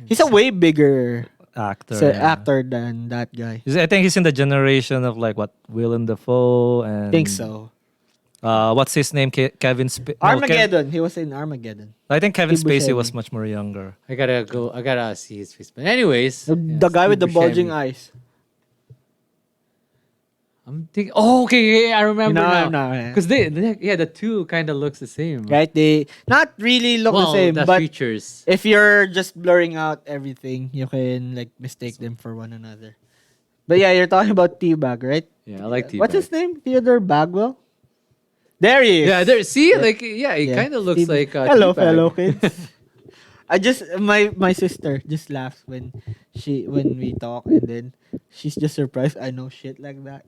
He's a way bigger Actor. actor than that guy. I think he's in the generation of like what Willem Dafoe and I think so. What's his name? Kevin Spacey. Armageddon. He was in Armageddon. I think Kevin Steve Spacey Buscemi. was much more younger. I gotta see his face. But anyways, The guy with the bulging eyes. I'm thinking. Oh, okay. I remember now. No. Because the two kind of looks the same. Right? They not really look Well, the same, but features. if you're just blurring out everything, you can like mistake them for one another. But yeah, you're talking about Teabag, right? Yeah, I like T. What's his name? Theodore Bagwell? There he is. Yeah, there. See, Yeah. he Yeah. kind of looks Steve- like. Hello, Teabag. fellow kids. I just my sister just laughs when we talk, and then she's just surprised I know shit like that.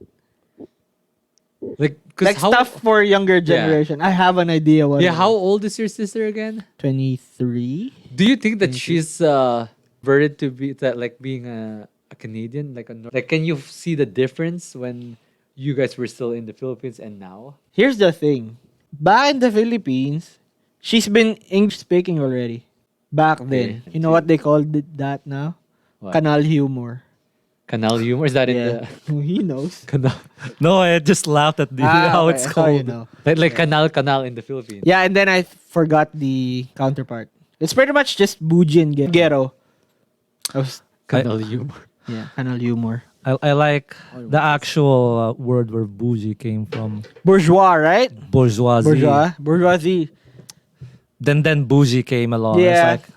Like Stuff for younger generation. I have an idea what. Yeah, how old is your sister again? 23? Do you think that 22. she's verted to be that like being a Canadian, like can you see the difference when you guys were still in the Philippines and now? Here's the thing. Back in the Philippines, she's been English speaking already. Back then. Okay. You know what they called that now? What? Canal humor. Canal humor, is that in Yeah. the He knows. canal? No, I just laughed at how okay, it's so called. you know. Like canal in the Philippines. Yeah, and then I forgot the counterpart. It's pretty much just bougie and ghetto. I was, Canal humor. yeah, canal humor. I like the actual word where bougie came from. Bourgeois, right? Bourgeoisie. Bourgeoisie. Then bougie came along. Yeah. It's like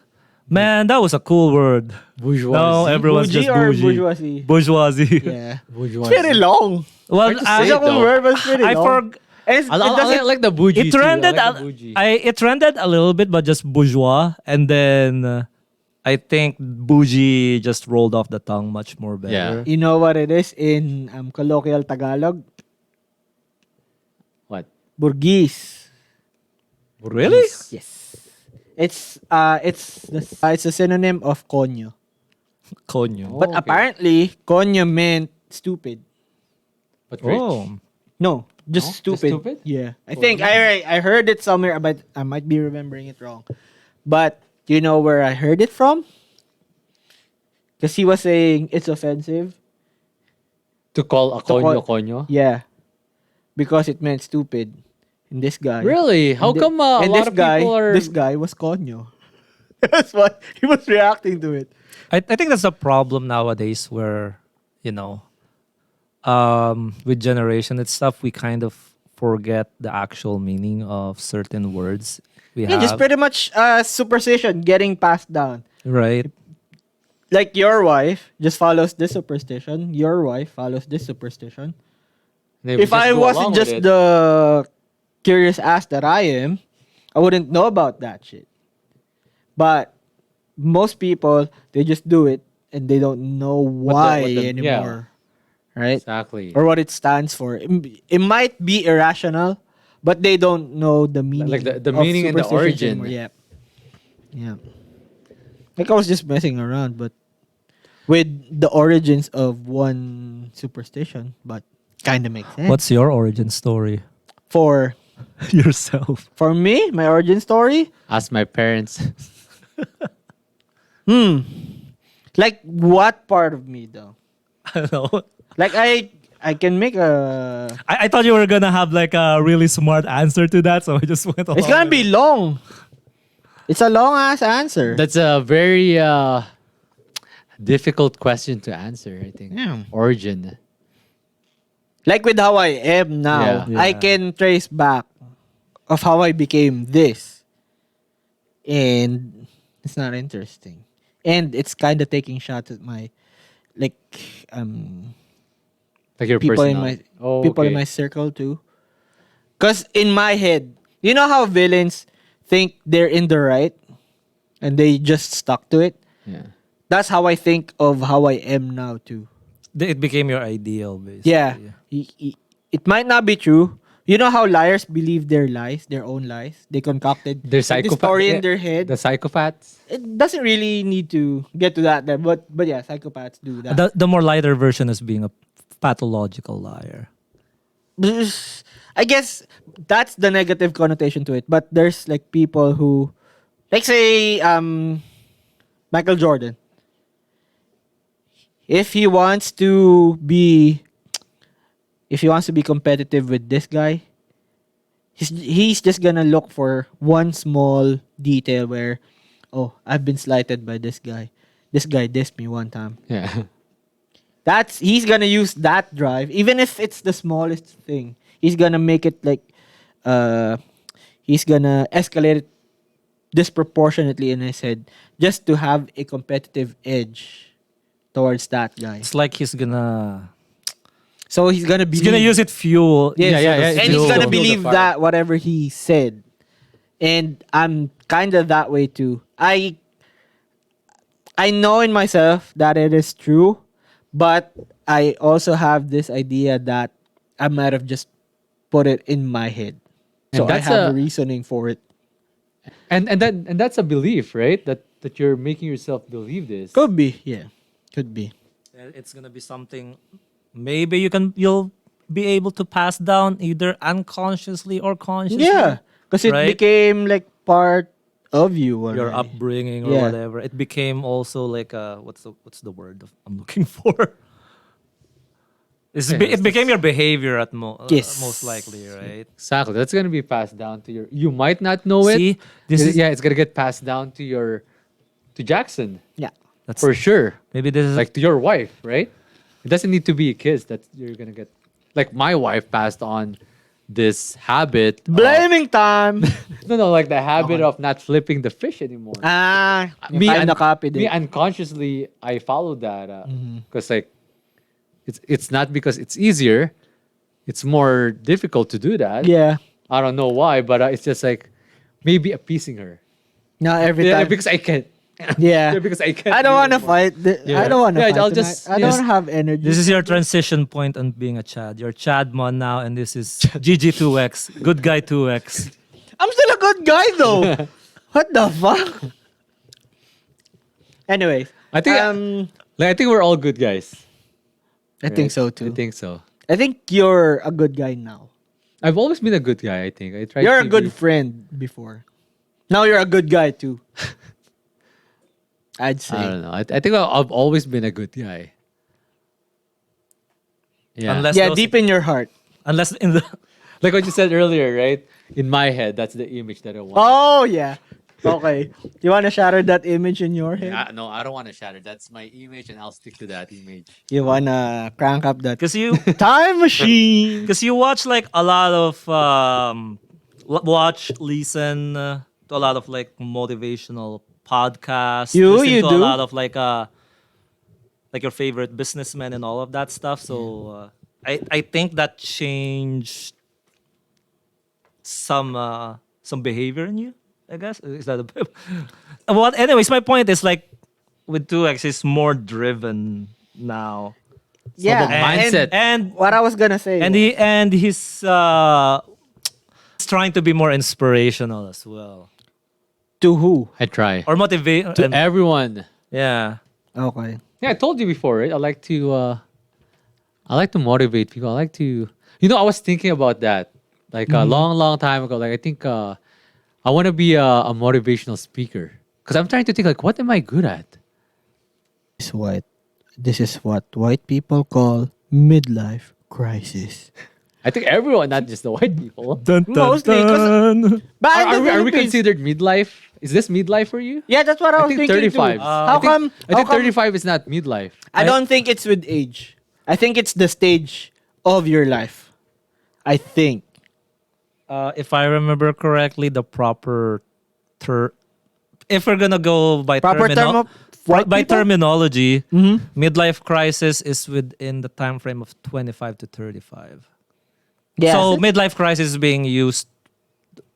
Man, that was a cool word. Bourgeoisie. No, everyone's Bougie just or bougie. bourgeoisie? Bourgeoisie. Yeah. Bourgeoisie. It's very long. Well, Hard to say The it, though. word was pretty I long. forgot. And it's- I, it I, I doesn't. like the bougie It too. trended. I like the bougie. It trended a little bit, but just bourgeois, and then I think bougie just rolled off the tongue much more better. You know what it is in colloquial Tagalog? What? Burgis. Really? Yes. It's it's a synonym of konyo. Konyo. Oh, But okay. apparently konyo meant stupid. But rich. Oh, No, just No? Just stupid. stupid? Yeah. I think I heard it somewhere, but I might be remembering it wrong. But do you know where I heard it from? Because he was saying it's offensive. To call a konyo konyo? Yeah. Because it meant stupid. And this guy. Really? How and thi- come a and lot this of guy, people are... This guy was konyo. That's why he was reacting to it. I think that's a problem nowadays, where you know, with generation and stuff, we kind of forget the actual meaning of certain words we Yeah, have. just pretty much superstition getting passed down. Right. Like your wife just follows this superstition. Your wife follows this superstition. They would If just I go wasn't along just with it. the curious ass that I am, I wouldn't know about that shit. But most people, they just do it and they don't know why what the- anymore. Right? Exactly. Or what it stands for. It might be irrational, but they don't know the meaning. Like the of meaning and the superstitions origin. anymore. Yeah. Like I was just messing around, but with the origins of one superstition, but kind of makes sense. What's your origin story? For Yourself. me, my origin story? Ask my parents. Like what part of me though? I don't know. Like I can make a. I thought you were gonna have like a really smart answer to that, so I just went along. It's gonna with be it. long. It's a long ass answer. That's a very difficult question to answer, I think. Yeah. Origin. Like with how I am now, Yeah. I Yeah. can trace back of how I became this. And it's not interesting. And it's kind of taking shots at my like Like your people in personality. my Oh, people in okay. my circle too. Cuz in my head, you know how villains think they're in the right and they just stuck to it? Yeah. That's how I think of how I am now too. It became your ideal, basically. Yeah. It might not be true. You know how liars believe their lies, their own lies? They concocted They're like, the story in their head. The psychopaths. It doesn't really need to get to that level, but yeah, psychopaths do that. The more lighter version is being a pathological liar. I guess that's the negative connotation to it. But there's like people who, like say, Michael Jordan. If he wants to be competitive with this guy, he's just gonna look for one small detail where, oh, I've been slighted by this guy. This guy dissed me one time. Yeah. He's gonna use that drive, even if it's the smallest thing. He's gonna make it like, he's gonna escalate it disproportionately in his head just to have a competitive edge towards that guy. It's like he's gonna So he's gonna use it fuel. Yes, Yeah. and Fuel- he's gonna fuel the believe fire. that whatever he said, and I'm kind of that way too. I know in myself that it is true, but I also have this idea that I might have just put it in my head, so And I that's have a a- reasoning for it. And that's a belief, right? That you're making yourself believe this. Could be, yeah, could be. It's gonna be something. Maybe you'll be able to pass down either unconsciously or consciously. Yeah, because it Right? became like part of you. Your already. upbringing or Yeah. whatever. It became also like what's the word I'm looking for? It became your behavior at Yes. most likely, right? Exactly. That's gonna be passed down to your. You might not know it. See, It's gonna get passed down to Jackson Yeah. that's for sure. maybe this is Like to your wife, right? It doesn't need to be a kiss that you're gonna get. Like my wife passed on this habit. Blaming time. No, like the habit Okay. of not flipping the fish anymore. Me, time na copied Me it. unconsciously, I followed that Mm-hmm. because like it's not because it's easier. It's more difficult to do that. Yeah. I don't know why, but it's just like maybe appeasing her. Now every Yeah, time. because I can't. Yeah. Yeah, because I can't. I don't do want to anymore. fight. Yeah. I don't want to Yeah, fight. I'll tonight. just- I yes. don't have energy. This is your transition point on being a Chad. You're Chadmon now, and this is GG2X, good guy 2X. I'm still a good guy though. What the fuck? Anyway, I think like I think we're all good guys. I think right? so too. I think so. I think you're a good guy now. I've always been a good guy. I think I try. You're to a good be- friend before. Now you're a good guy too. I'd I say. don't know. I think I've always been a good guy. Yeah. Unless Yeah, those- deep in your heart. unless in the Like what you said earlier, right? In my head, that's the image that I want. Oh yeah. Okay. You want to shatter that image in your head? No, I don't want to shatter. That's my image, and I'll stick to that image. You wanna crank up that because you time machine? because you watch like a lot of listen to a lot of like motivational podcasts. You listen to do? a lot of like your favorite businessmen and all of that stuff. So I think that changed some behavior in you. I guess is that a well. Anyways, my point is like with 2X is more driven now. Yeah. the mindset. And What I was gonna say. he's trying to be more inspirational as well to who? I try or motivate. to everyone. Yeah, Okay. Yeah, I told you before, right? I like to motivate people. I like to, I was thinking about that like a long time ago. Like I think I want to be a motivational speaker because I'm trying to think like, what am I good at? This is what white people call midlife crisis. I think everyone, not just the white people. Mostly 'cause- But in the Are we Philippines- considered midlife? Is this midlife for you? Yeah, that's what I I was think thinking 35. too. How come? I think how come- 35 is not midlife. I don't think it's with age. I think it's the stage of your life. I think. if I remember correctly, the proper if we're gonna go by Proper term of white by people? terminology, Mhm. midlife crisis is within the time frame of 25 to 35. Yeah. So midlife crisis is being used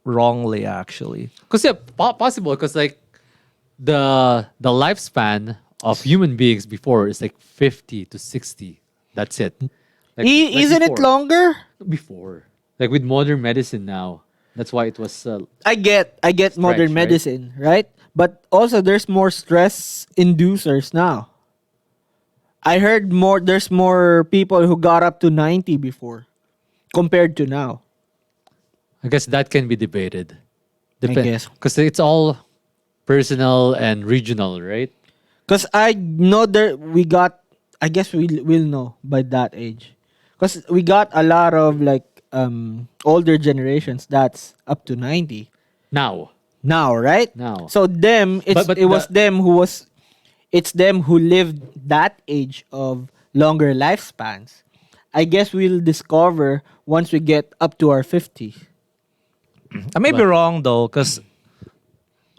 wrongly, actually. Because yeah, possible. Because like the lifespan of human beings before is like 50 to 60. That's it. Like, Isn't it before. longer? Before, like with modern medicine now, that's why it was. I get modern right? medicine, right? But also there's more stress inducers now. I heard there's more people who got up to 90 before compared to now. I guess that can be debated. guess. Because it's all personal and regional, right? Cuz I know I guess we'll know by that age. Cuz we got a lot of like older generations that's up to 90 Now, right? Now. So them But it's them who lived that age of longer lifespans. I guess we'll discover once we get up to our 50s. I may be wrong though, because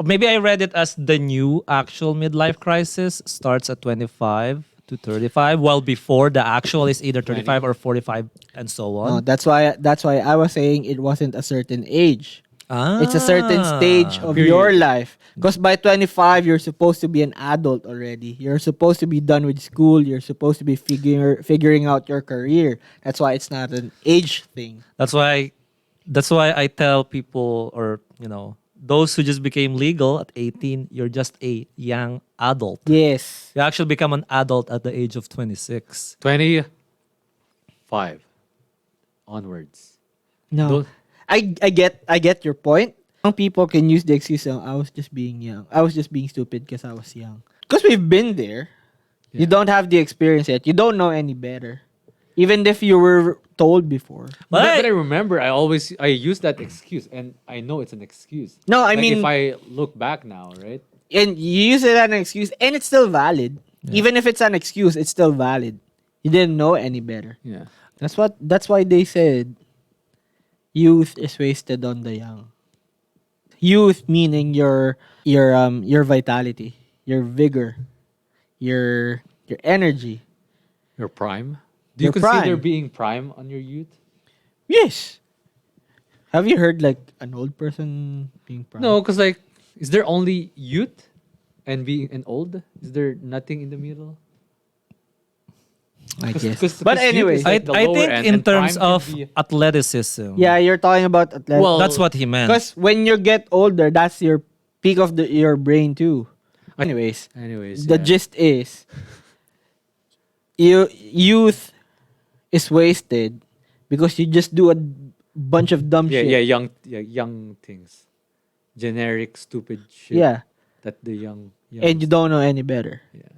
maybe I read it as the new actual midlife crisis starts at 25 to 35, while before the actual is either 35 or 45 and so on. No, that's why I was saying it wasn't a certain age. It's a certain stage of Period. your life. Because by 25, you're supposed to be an adult already. You're supposed to be done with school. You're supposed to be figuring out your career. That's why it's not an age thing. That's why I tell people, or those who just became legal at 18, you're just a young adult. Yes. You actually become an adult at the age of 26. 25 onwards. No. Don't- I get your point. Young people can use the excuse of, I was just being young. I was just being stupid because I was young. Because we've been there. You Yeah. don't have the experience yet. You don't know any better. Even if you were told before. But I remember I use that excuse, and I know it's an excuse. No, I Like, mean, if I look back now, right? and you use it as an excuse, and it's still valid. Even if it's an excuse, it's still valid. You didn't know any better. Yeah. That's why they said youth is wasted on the young. Youth meaning your vitality, your vigor, your energy, Your prime. Do you your consider prime. being prime on your youth? Yes. Have you heard like an old person being prime? No, because like, is there only youth and being an old? Is there nothing in the middle? I guess. 'Cause But youth anyway, is like the I lower think end, in and terms prime can of be- athleticism. yeah, you're talking about athletic. Well, That's what he meant. Because when you get older, that's your peak of your brain too. Anyways, anyways, the yeah. gist is, youth is wasted because you just do a bunch of dumb yeah, shit. yeah, young things, generic, stupid shit. Yeah, That the young and you don't know any better. Yeah.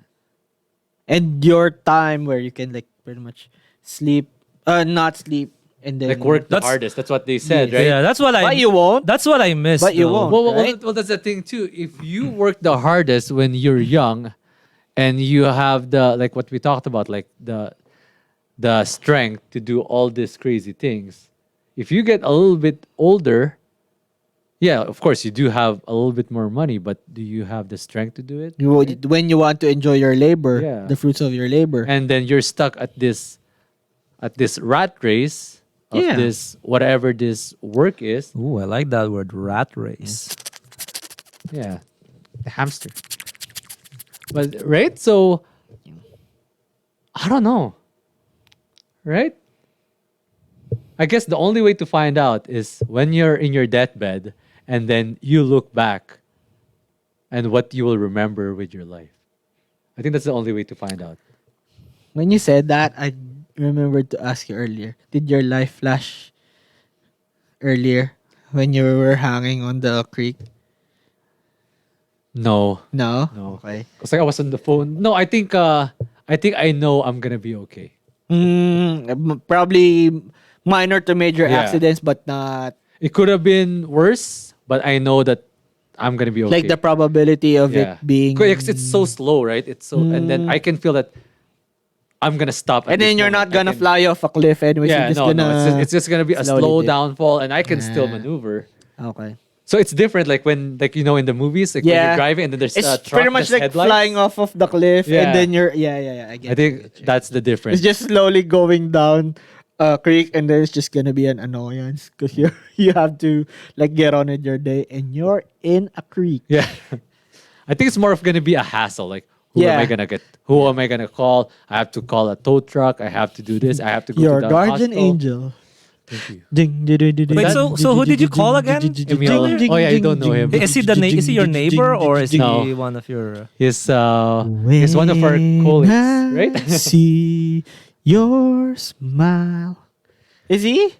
And your time where you can like pretty much sleep, not sleep, and then Like work the That's- hardest. That's what they said, Yes. right? Yeah, that's what I. But you won't. That's what I missed. But you though. won't. Well, right? that's the thing too. If you work the hardest when you're young, and you have the like what we talked about, like the strength to do all these crazy things. If you get a little bit older, yeah, of course you do have a little bit more money, but do you have the strength to do it? When you want to enjoy your labor, Yeah. the fruits of your labor. And then you're stuck at this rat race of Yeah. this whatever this work is. Ooh, I like that word, rat race. Yeah, the hamster. But right, so I don't know. Right? I guess the only way to find out is when you're in your deathbed and then you look back and what you will remember with your life. I think that's the only way to find out. When you said that, I remembered to ask you earlier. Did your life flash earlier when you were hanging on the creek? No. No. No. Okay. Because like I was on the phone. No, I think I know I'm gonna be okay. Probably minor to major Yeah. accidents, but not It could have been worse, but I know that I'm gonna be okay. like the probability of Yeah. it being. 'Cause it's so slow, right? It's so, and then I can feel that I'm gonna stop. At And then this you're moment. not gonna fly off a cliff anyways. Yeah, you're just no, gonna no. It's just gonna be a slowly slow dip. downfall, and I can still Yeah. maneuver. Okay. So it's different, like when, like in the movies, like when Yeah. you're driving and then there's It's a truck pretty much that's like headlights. flying off of the cliff, Yeah. and then you're yeah. I get. I think that's the difference. it's just slowly going down a creek, and then it's just gonna be an annoyance because you have to like get on with your day, and you're in a creek. Yeah. I think it's more of gonna be a hassle. Like, who am Yeah. I gonna get? Who am I gonna call? I have to call a tow truck. I have to do this. I have to go Your to the guardian hospital. angel. Thank you. Wait, so who did you call again? Emil. Oh, yeah, you don't know him. Is he is he your neighbor or is No. he one of your? He's one of our colleagues, right? See your smile. Is he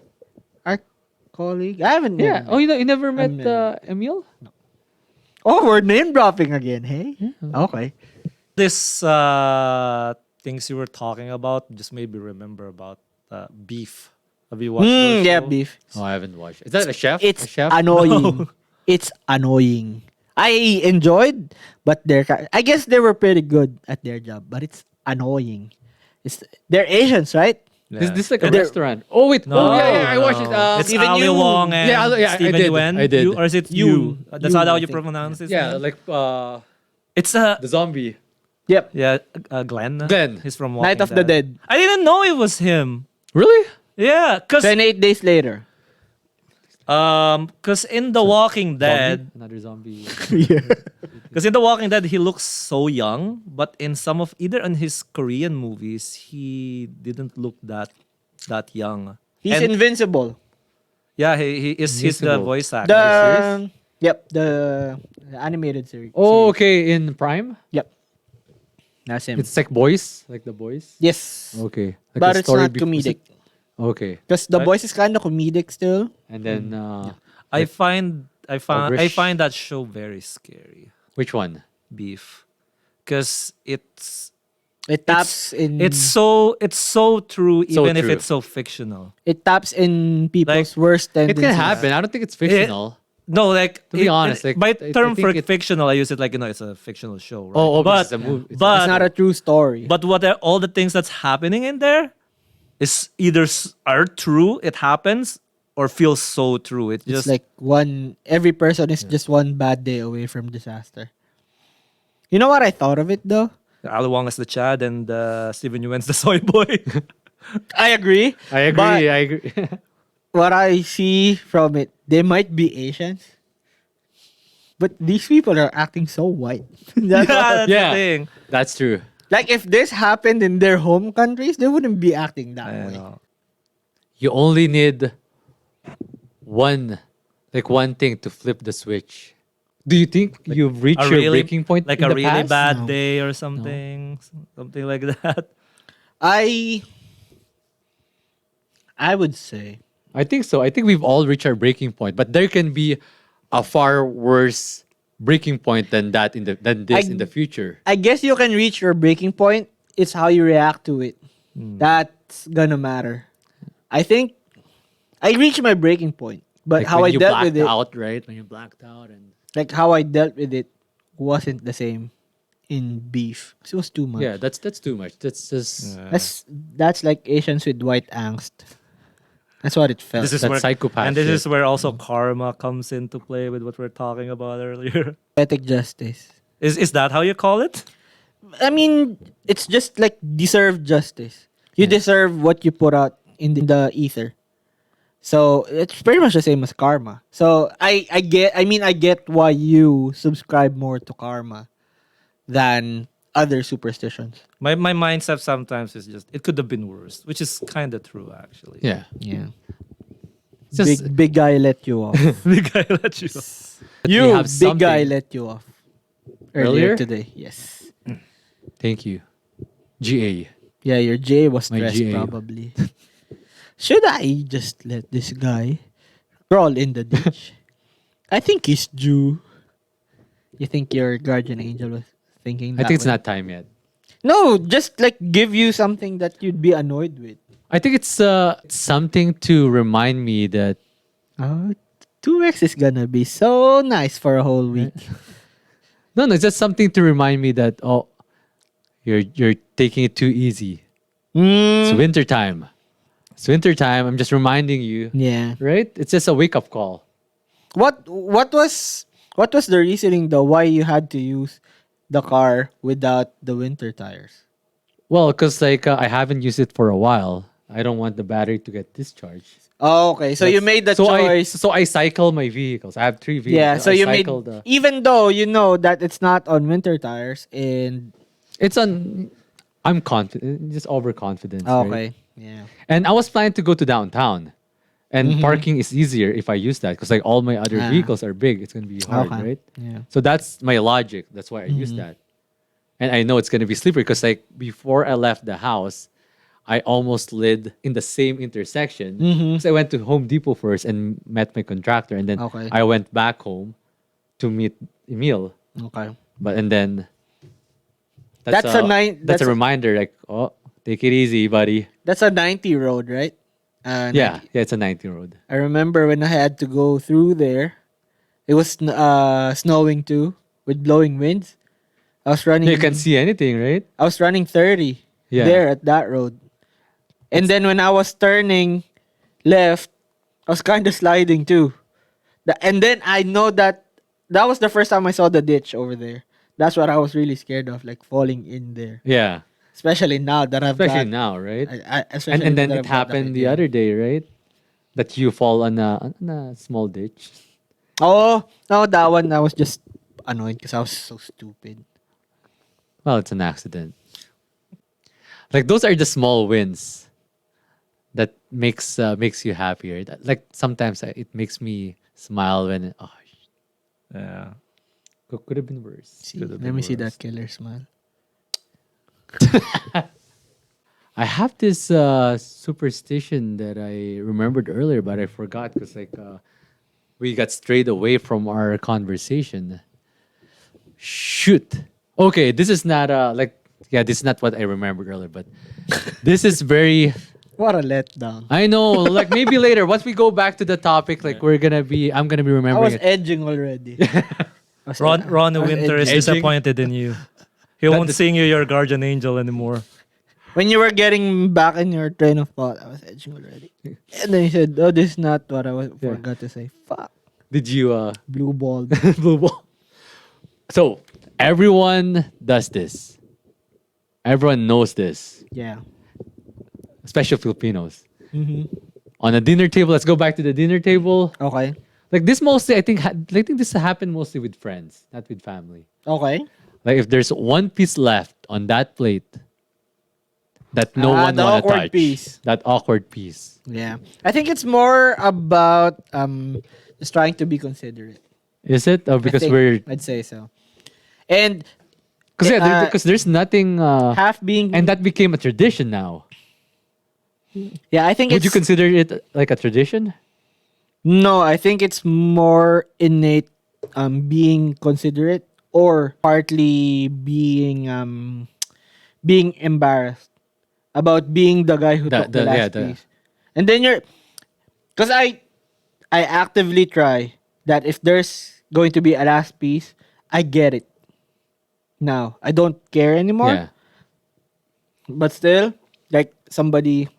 our colleague? I haven't. Yeah. known him. Oh, you never met Emil. Emil? Oh, we're name dropping again. Hey. Okay. This things you were talking about just made me remember about beef. Have you watched those Yeah, show? beef. Oh, I haven't watched. Is that a chef? It's a chef? annoying. It's annoying. I enjoyed, but I guess they were pretty good at their job, but it's annoying. They're Asians, right? Is this like a They're- restaurant? Oh wait. No, oh yeah, I watched it. It's Steven Ali Yeun. Wong and Yeah, I Steven did. Yeun. I did. Or is it Yeun. you? That's Yeun, how I you think. pronounce his Yeah, name? like It's the zombie. Yep. yeah, Glenn. Glenn. He's from Night Walking of the Dead. I didn't know it was him. Really? Yeah, cause 28 days later. in The Walking Dead, Zombie? Another zombie. because in The Walking Dead he looks so young, but in some of either in his Korean movies he didn't look that young. He's And- invincible. Yeah, he's the Invincible. voice actor. The animated series. Oh, okay. In Prime, Yep. That's him. it's like boys, like the boys. Yes. Okay. Like But the it's story not before- comedic. Okay, Because the Right. voice is kind of comedic still. and then I find I Irish. find that show very scary. which one? Beef, because It taps in. it's so true, So even if true. it's so fictional. It taps in people's worst It tendencies. can happen. I don't think it's fictional. No, like To be honest, like, by I term think for it- fictional, I use it like it's a fictional show, right? Oh, but it's a movie. but It's not a true story. but what are all the things that's happening in there is either are true, it happens, or feels so true. It It's just like every person is just one bad day away from disaster. You know what I thought of it though? Ali Wong as the Chad and Steven Yeun's the soy boy. I agree. I agree. But I agree. what I see from it, they might be Asians, but these people are acting so white. yeah, That's what- that's Yeah. the thing. That's true. like if this happened in their home countries, they wouldn't be acting that I way. know. You only need one thing to flip the switch. Do you think you've reached your breaking point like in a the really past? bad No. day or something, something like that. I would say I think so. I think we've all reached our breaking point, but there can be a far worse breaking point than that in the future. I guess you can reach your breaking point. It's how you react to it. That's gonna matter. I think I reached my breaking point, but Like how when I you dealt blacked with it, out, right? When you blacked out and like how I dealt with it, wasn't the same in beef. It was too much. yeah, that's too much. That's just That's like Asians with white angst. That's what it felt. This is That's where psychopath and this shit. is where also karma comes into play with what we're talking about earlier. Poetic justice. Is that how you call it? I mean, it's just like deserved justice. You deserve what you put out in the ether. So it's pretty much the same as karma. So I get why you subscribe more to karma than other superstitions. My mindset sometimes is just it could have been worse, which is kind of true actually. yeah. Yeah. It's just Big guy let you off. The guy let you. you we have big guy something. let you off Earlier? today. Yes. Thank you. GA. Yeah, your J was My stressed GA. probably. Should I just let this guy crawl in the ditch? I think he's due. You think your guardian angel was thinking I that think it's way? not time yet. No, just like give you something that you'd be annoyed with. I think it's something to remind me that Oh, 2x is gonna be so nice for a whole week. no, it's just something to remind me that you're taking it too easy. It's Mm, winter time. It's winter time. I'm just reminding you, yeah. right? It's just a wake up call. What was the reasoning though why you had to use the car without the winter tires? Well, because I haven't used it for a while. I don't want the battery to get discharged. Oh, okay. So you made the so choice. So I cycle my vehicles. I have 3 vehicles. Yeah, so I you made cycle the. even though you know that it's not on winter tires and It's on. I'm confident. Just overconfidence. Right? okay. Yeah. And I was planning to go to downtown, and parking is easier if I use that because like all my other Ah. vehicles are big. It's gonna be hard, Okay. right? Yeah. So that's my logic. That's why I use that. And I know it's gonna be slippery because like before I left the house, I almost slid in the same intersection. Because I went to Home Depot first and met my contractor, and then Okay. I went back home to meet Emil. Okay. But and then That's that's a reminder. Like, oh, take it easy, buddy. That's a 90 road, right? Yeah, it's a 90 road. I remember when I had to go through there. It was snowing too with blowing winds. I was running You can see anything, right? I was running 30 Yeah. there at that road. And then when I was turning left, I was kind of sliding too. And then I know that was the first time I saw the ditch over there. That's what I was really scared of, like falling in there. Yeah, Especially now that I've especially got, now, right? especially And then that it I've got that happened the idea. other day, right? That you fall on a small ditch. Oh, no, that one I was just annoyed because I was so stupid. Well, it's an accident. Like those are the small wins that makes you happier. Like sometimes it makes me smile when Yeah. could have been worse. See, Could have let been me see worse. that killer smile. I have this superstition that I remembered earlier, but I forgot because we got strayed away from our conversation. Shoot. Okay, this is not this is not what I remembered earlier, but this is very. What a letdown. I know, like maybe later once we go back to the topic, like I'm gonna be I remembering was it. edging already. Ron I was Winter is edging. disappointed in you. He won't sing you your guardian angel anymore. When you were getting back in your train of thought, I was edging already. And then you said, "Oh, this is not what I Yeah. forgot to say." Fuck, Did you blue ball. blue ball? So everyone does this. Everyone knows this, Yeah. especially Filipinos. Mm-hmm. On a dinner table, let's go back to the dinner table. Okay. Like this mostly, I think this happened mostly with friends, not with family. Okay. Like if there's one piece left on that plate that no one the wanna awkward touch, piece. that awkward piece. Yeah. I think it's more about just trying to be considerate. Is it? Or I because think I'd say so. And because there's nothing, half being and that became a tradition now. yeah, I think Would it's you consider it like a tradition? no, I think it's more innate being considerate or partly being embarrassed about being the guy who took the last piece. And then because I actively try that if there's going to be a last piece, I get it. Now, I don't care anymore. Yeah. But still, like somebody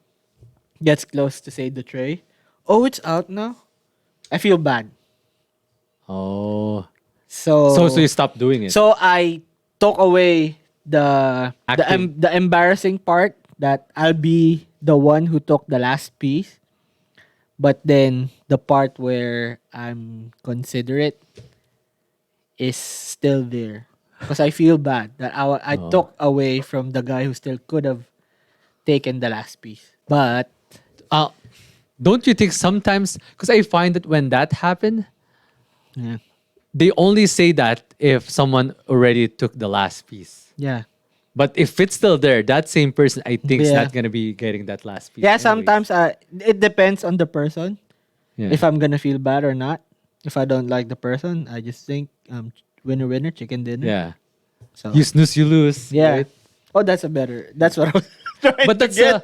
gets close to say the tray. Oh, it's out now. I feel bad. Oh. So So you stopped doing it. so I took away the embarrassing part that I'll be the one who took the last piece. But then the part where I'm considerate is still there. Because I feel bad that I Oh. took away from the guy who still could have taken the last piece. But Don't you think sometimes, because I find that when that happened, yeah. they only say that if someone already took the last piece. Yeah. But if it's still there, that same person, I think, is Yeah. not going to be getting that last piece. Yeah, anyways. sometimes it depends on the person. Yeah. If I'm gonna feel bad or not. If I don't like the person, I just think winner winner chicken dinner. Yeah. So You snooze, you lose. yeah. Right? Oh, that's that's what I was trying But to that's get.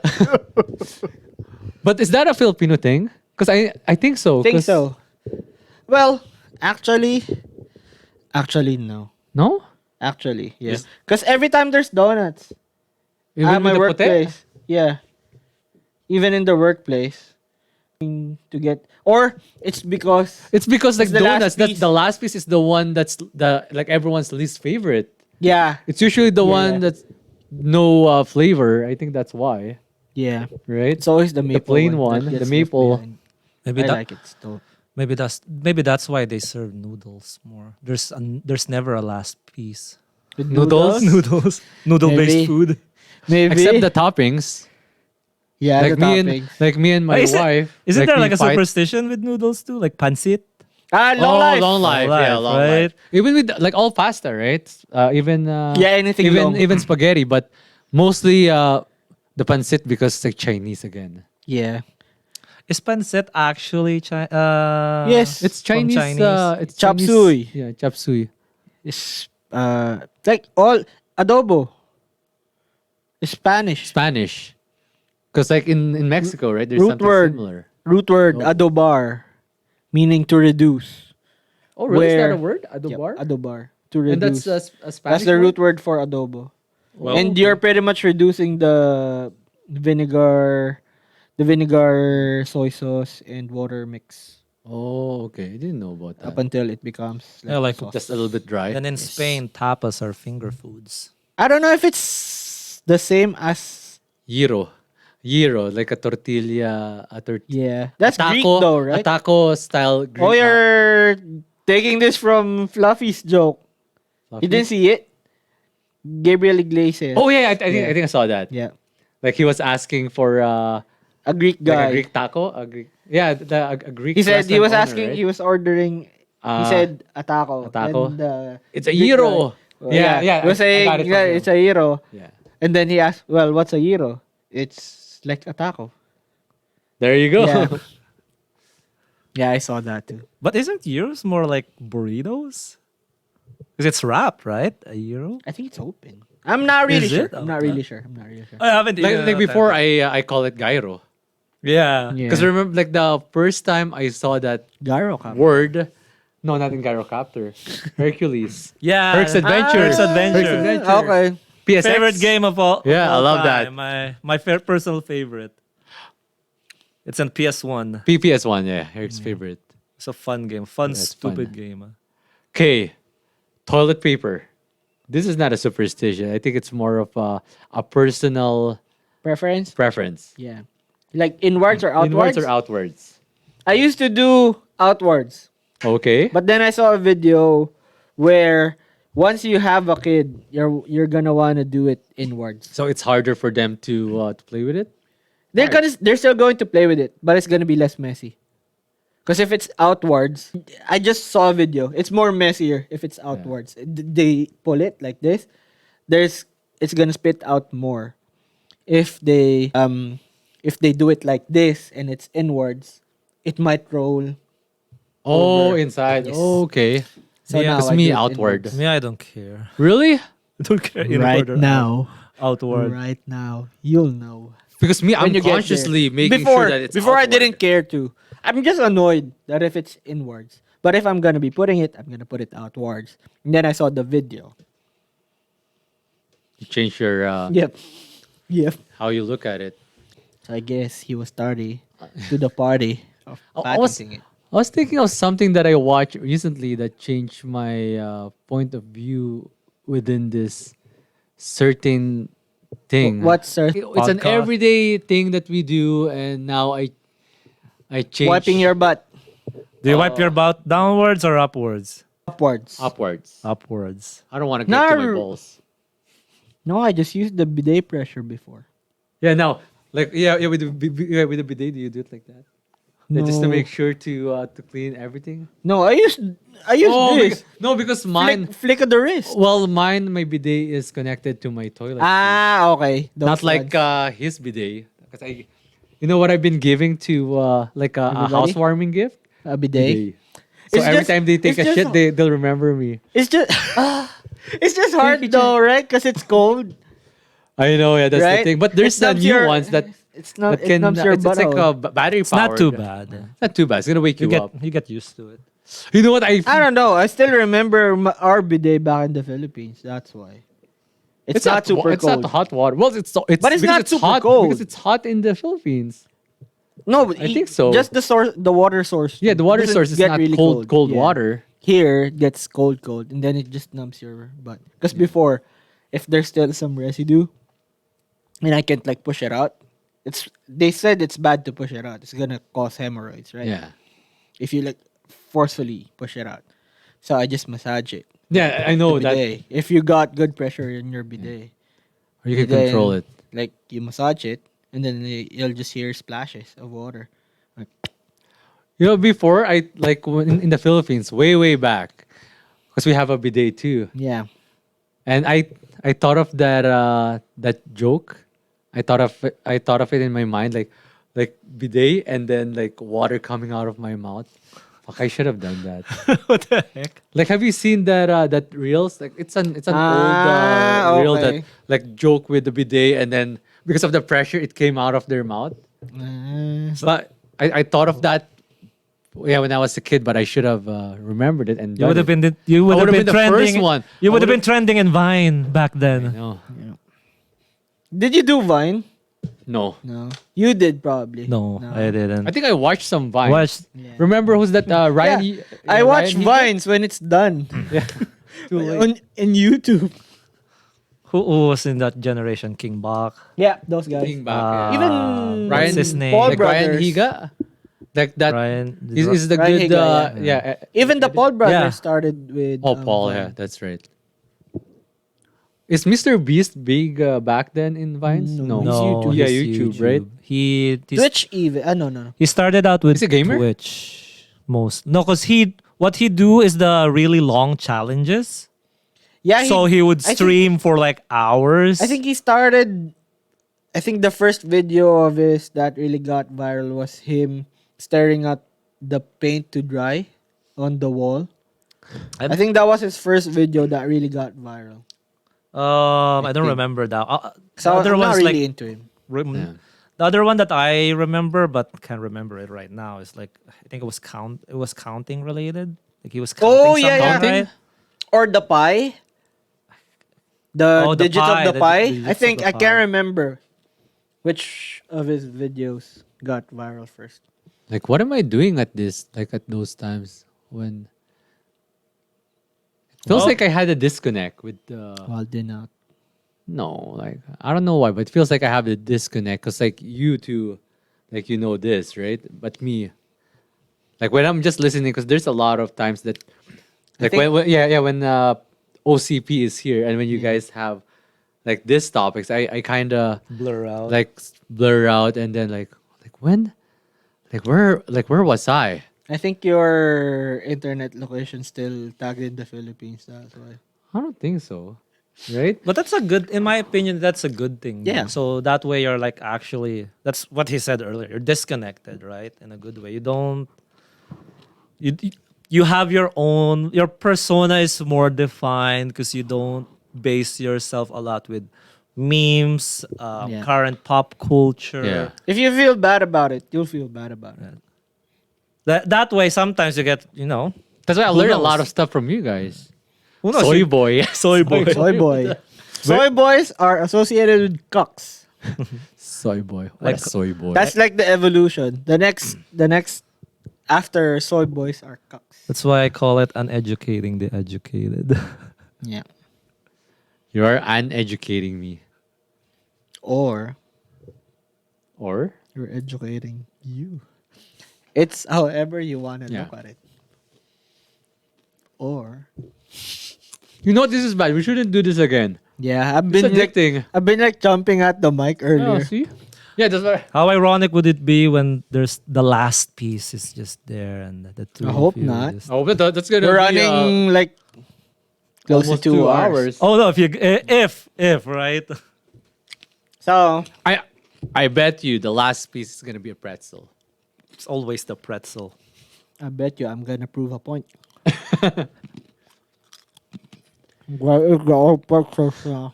but is that a Filipino thing? Because I think so. Think 'cause- so. Well, actually no. No. Actually, yeah. Is- Because every time there's donuts Even at my with the pote? workplace, yeah. Even in the workplace, to get or it's because It's because like It's the last donuts, that's piece. the last piece is the one that's the like everyone's least favorite. yeah, It's usually the Yeah. one that's no flavor. I think that's why, yeah. right? It's always the maple plain that one, the gets left maple. behind. Maybe I that like it still. maybe that's why they serve noodles more. There's never a last piece. With Noodles? Noodle Maybe. based food. maybe. Except the toppings. yeah, like the me toppings. and me and my Is it- wife. Isn't there we like a fight- superstition with noodles too, like pancit? Long life. Long life, Long yeah, life, long right? life. Even with like all pasta, right? Even Yeah, anything even long. even spaghetti, but mostly the pancit because it's like Chinese again. Yeah. Is pancit actually Yes. It's from Chinese. It's Chop Chinese, suey. Yeah, chop suey. It's like all adobo. It's Spanish. Spanish. Because like in Mexico, right? There's Root something word. similar. Root word Oh. adobar, meaning to reduce. Oh, really? Is that Where- a word? Yep, Adobar? adobar. To And reduce. that's a Spanish That's the word? root word for adobo. Well, And you're pretty much reducing the vinegar, soy sauce, and water mix Oh, okay. I didn't know about up that. until it becomes Yeah, like sauce. Just a little bit dry. And in Spain, tapas are finger foods. I don't know if it's the same as Gyro. Gyro, like a tortilla. yeah. That's a Greek taco, though, A right? taco style Greek. Oh, you're taking this from Fluffy's joke. You didn't see it? Gabriel Iglesias. Oh, yeah. Yeah. I think I saw that. Yeah. Like he was asking for A Greek like guy. a Greek taco. A Greek. Yeah, a Greek He said he restaurant was owner, asking, right? he was ordering, he Ah, said a taco. a taco? And, It's a Greek gyro. guy- Yeah. He was I saying, got it from yeah, him. it's a gyro. Yeah. And then he asked, well, what's a gyro? It's like a taco. There you go. Yeah. Yeah, I saw that too. But isn't gyros more like burritos? Because it's wrapped, right? A gyro? I think it's open. I'm not really Is sure. it? I'm not Okay. really sure. I'm not really sure. I haven't like before, I call it gyro. Yeah. Yeah. Because remember, like the first time I saw that Gyro cup. word, no, not in gyrocopter, Hercules. Yeah. Herc's Adventure. Herc's Adventure. Herc's Adventure. Okay. PSX? Favorite game of all. Yeah, of all I love time. that. My personal favorite. It's on PS1. PPS1, yeah, Eric's favorite. It's a fun game. Fun, That's stupid fun. game. Okay, toilet paper. This is not a superstition. I think it's more of a personal Preference? preference. Yeah. Like inwards or outwards? Inwards or outwards? I used to do outwards. Okay. But then I saw a video where once you have a kid, you're gonna wanna do it inwards. So it's harder for them to play with it? They're still going to play with it, but it's gonna be less messy. Because if it's outwards, I just saw a video. It's more messier if it's outwards. They pull it like this. It's gonna spit out more. If they do it like this and it's inwards, it might roll. Oh, Over. inside. Yes. Oh, okay. So Yeah, now it's I me do it outward. inwards. Me, I don't care. Really? I don't care. Right Inward or now. Outward. Right now, you'll know. Because me, When I'm you get consciously there. making before, sure that it's before I outward. didn't care to. I'm just annoyed that if it's inwards. But if I'm gonna be putting it, I'm gonna put it outwards. And then I saw the video. You change your Yep. how you look at it. So I guess he was tardy to the party of I was- patenting it. I was thinking of something that I watched recently that changed my point of view within this certain thing. What's sir? It's an Podcast? everyday thing that we do, and now I change Wiping your butt Do you wipe your butt downwards or upwards? upwards. upwards. Upwards. I don't want to get to my No. balls. No, I just used the bidet pressure before. Yeah, now like with with the bidet, do you do it like that? Yeah, just to No. make sure to clean everything. No, I used this. Because mine. Flick of the wrist. Well, mine, my bidet is connected to my toilet. Ah, okay. Those Not like ones. his bidet. Because you know what I've been giving to like a Everybody? housewarming gift. A bidet. Bidet. So It's every just- time they take a it's shit, just- they'll remember me. It's just it's just hard Take it though, right? Because it's cold, I know, yeah, that's right? the thing. But there's It the numbs new your- ones that it can. numbs your It's like butthole. a battery It's power. not too bad. It's not too bad. It's gonna wake you, up. You get used to it. You know what I don't know. I still remember our bidet back in the Philippines. That's why. It's not super It's cold. not hot water. Well, it's But it's because not it's super hot cold. because it's hot in the Philippines. No, but I think so. Just the source, the water source. Yeah, the water doesn't source is get not really cold Yeah. water. Here it gets cold, and then it just numbs your butt. Because before, if there's still some residue, and I can't like push it out, they said it's bad to push it out. It's gonna cause hemorrhoids, right? Yeah. If you like forcefully push it out. So I just massage it. Yeah, I know The that. bidet. If you got good pressure in your bidet, Or you can then, control it. Like you massage it, and then you'll just hear splashes of water. You know, before I like when in the Philippines, way back, because we have a bidet too, Yeah. and I thought of that joke. I thought of it in my mind like bidet and then like water coming out of my mouth. Fuck, I should have done that. What the heck? Like, have you seen that reels? Like, it's an Ah, old reel okay. that like joke with the bidet, and then because of the pressure, it came out of their mouth. But I thought of that. Yeah, when I was a kid, but I should have remembered it and You would done have it. been you would I have would've been been the trending. first one. You I would have been would've- trending in Vine back then. No, Did you do Vine? no. No. You did probably. No, I didn't. I think I watched some Vines. Watched. Yeah. Remember who's that? Ryan. Yeah, I watch Ryan Vines when it's done Yeah. Too late. in YouTube. Who was in that generation? King Bach. Yeah, those guys. Looking back, yeah. Even Ryan- what's his name? Paul like Ryan Brothers. Higa. Like that Ryan. is the Ryan good. Higa, yeah. Even the Paul brothers Yeah. started with. Oh, Paul. Vine. Yeah, that's right. Is Mr. Beast big back then in Vines? No. no, YouTube. Yeah, he's YouTube, right? He Twitch even. No. he started out with Is he a gamer? Twitch most. No, because what he do is the really long challenges. Yeah. So he would I think- stream for like hours. I think he started. I think the first video of his that really got viral was him staring at the paint to dry on the wall. I think that was his first video that really got viral. I don't think. remember that. So the other I'm not one's really like into him. Yeah. the other one that I remember but can't remember it right now is like I think it was counting related. Like he was counting Oh, yeah, somehow, yeah. right? Or the pie. The Oh, the digits pie, of the the pie. digits I of think the I pie. can't remember which of his videos got viral first. Like, what am I doing at this? Like at those times when feels Oh. like I had a disconnect with the. Well, did not. No, like I don't know why, but it feels like I have a disconnect because like you two, like you know this, right? But me, like when I'm just listening, because there's a lot of times that, like think- when OCP is here and when you guys have like these topics, I kind of Blur out. like blur out and then like when, like where was I? I think your internet location still tagged in the Philippines. That's why. I don't think so, right? But that's a good, in my opinion, that's a good thing. Yeah. So that way you're like actually, that's what he said earlier. You're disconnected, right? In a good way. You don't, you, you have your own, your persona is more defined because you don't base yourself a lot with memes, Yeah. current pop culture. Yeah. If you feel bad about it, you'll feel bad about it. That way, sometimes you get, you know, That's why I Who learned a knows? lot of stuff from you guys. who knows? Soy boy. Soy boy. Soy boy. Soy boys are associated with cucks. Soy boy. What Like- a soy boy. That's like the evolution. The next after soy boys are cucks. That's why I call it uneducating the educated. Yeah. You are uneducating me. Or Or you're educating you. It's however you want to Yeah. look at it. Or you know what, this is bad. We shouldn't do this again. yeah, I've It's been like, addicting. I've been like jumping at the mic Oh, earlier. see? Yeah, that's what How ironic would it be when there's the last piece is just there and the two I of hope you not. just- Oh, but that's gonna We're be running like close to almost 2 hours. Oh no! If you if right, So I bet you the last piece is gonna be a pretzel. it's always the pretzel. I bet you I'm gonna prove a point. Well, it's the old breakfast now.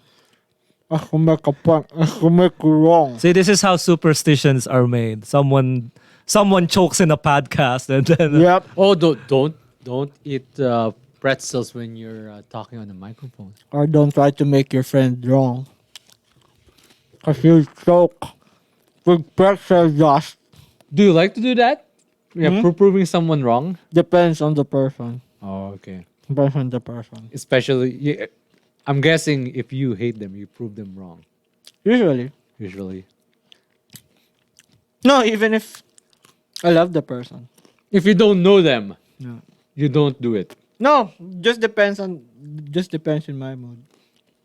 I can make a point. I can make you wrong. See, this is how superstitions are made. Someone chokes in a podcast and then Yep. Oh, don't eat pretzels when you're talking on the microphone. Or don't try to make your friend wrong. Cause you choke with breakfast dust. Do you like to do that? Yeah, proving someone wrong. Depends on the person. Oh, okay. Depends on the person. Especially, I'm guessing if you hate them, you prove them wrong. Usually. Usually, No, even if I love the person. if you don't know them, No. you don't do it. No, just depends in my mood.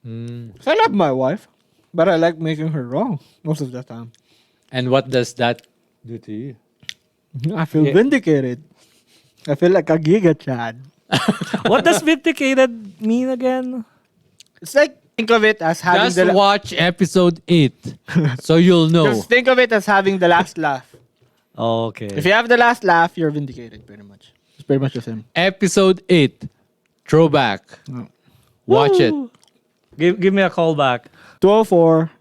Mm. 'Cause I love my wife, but I like making her wrong most of the time. And what does that do to you? I feel Yeah. vindicated. I feel like a giga chad. what does vindicated mean again? It's like think of it as having Just watch episode 8, so you'll know. just think of it as having the last laugh. Oh, okay. If you have the last laugh, you're vindicated pretty much. It's pretty much the same. Episode 8, throwback. Oh. Watch it. Give me a call back. 204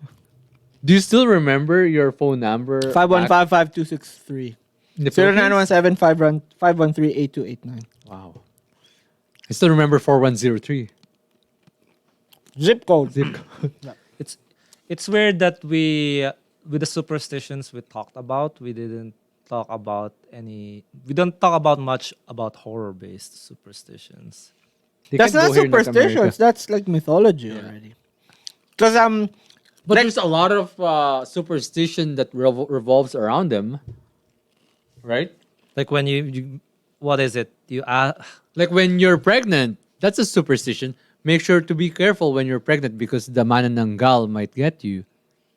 Do you still remember your phone number? 515-5263. in the Philippines? 0917 513 8289. Wow. I still remember 4103. Zip code. It's weird that we with the superstitions we talked about, we didn't talk about we don't talk about much about horror based superstitions. They That's can't not go here in North superstitions. America. That's like mythology already. Because But like- there's a lot of superstition that revolves around them, right? Like when you what is it? You Like when you're pregnant, that's a superstition. Make sure to be careful when you're pregnant because the manananggal might get you.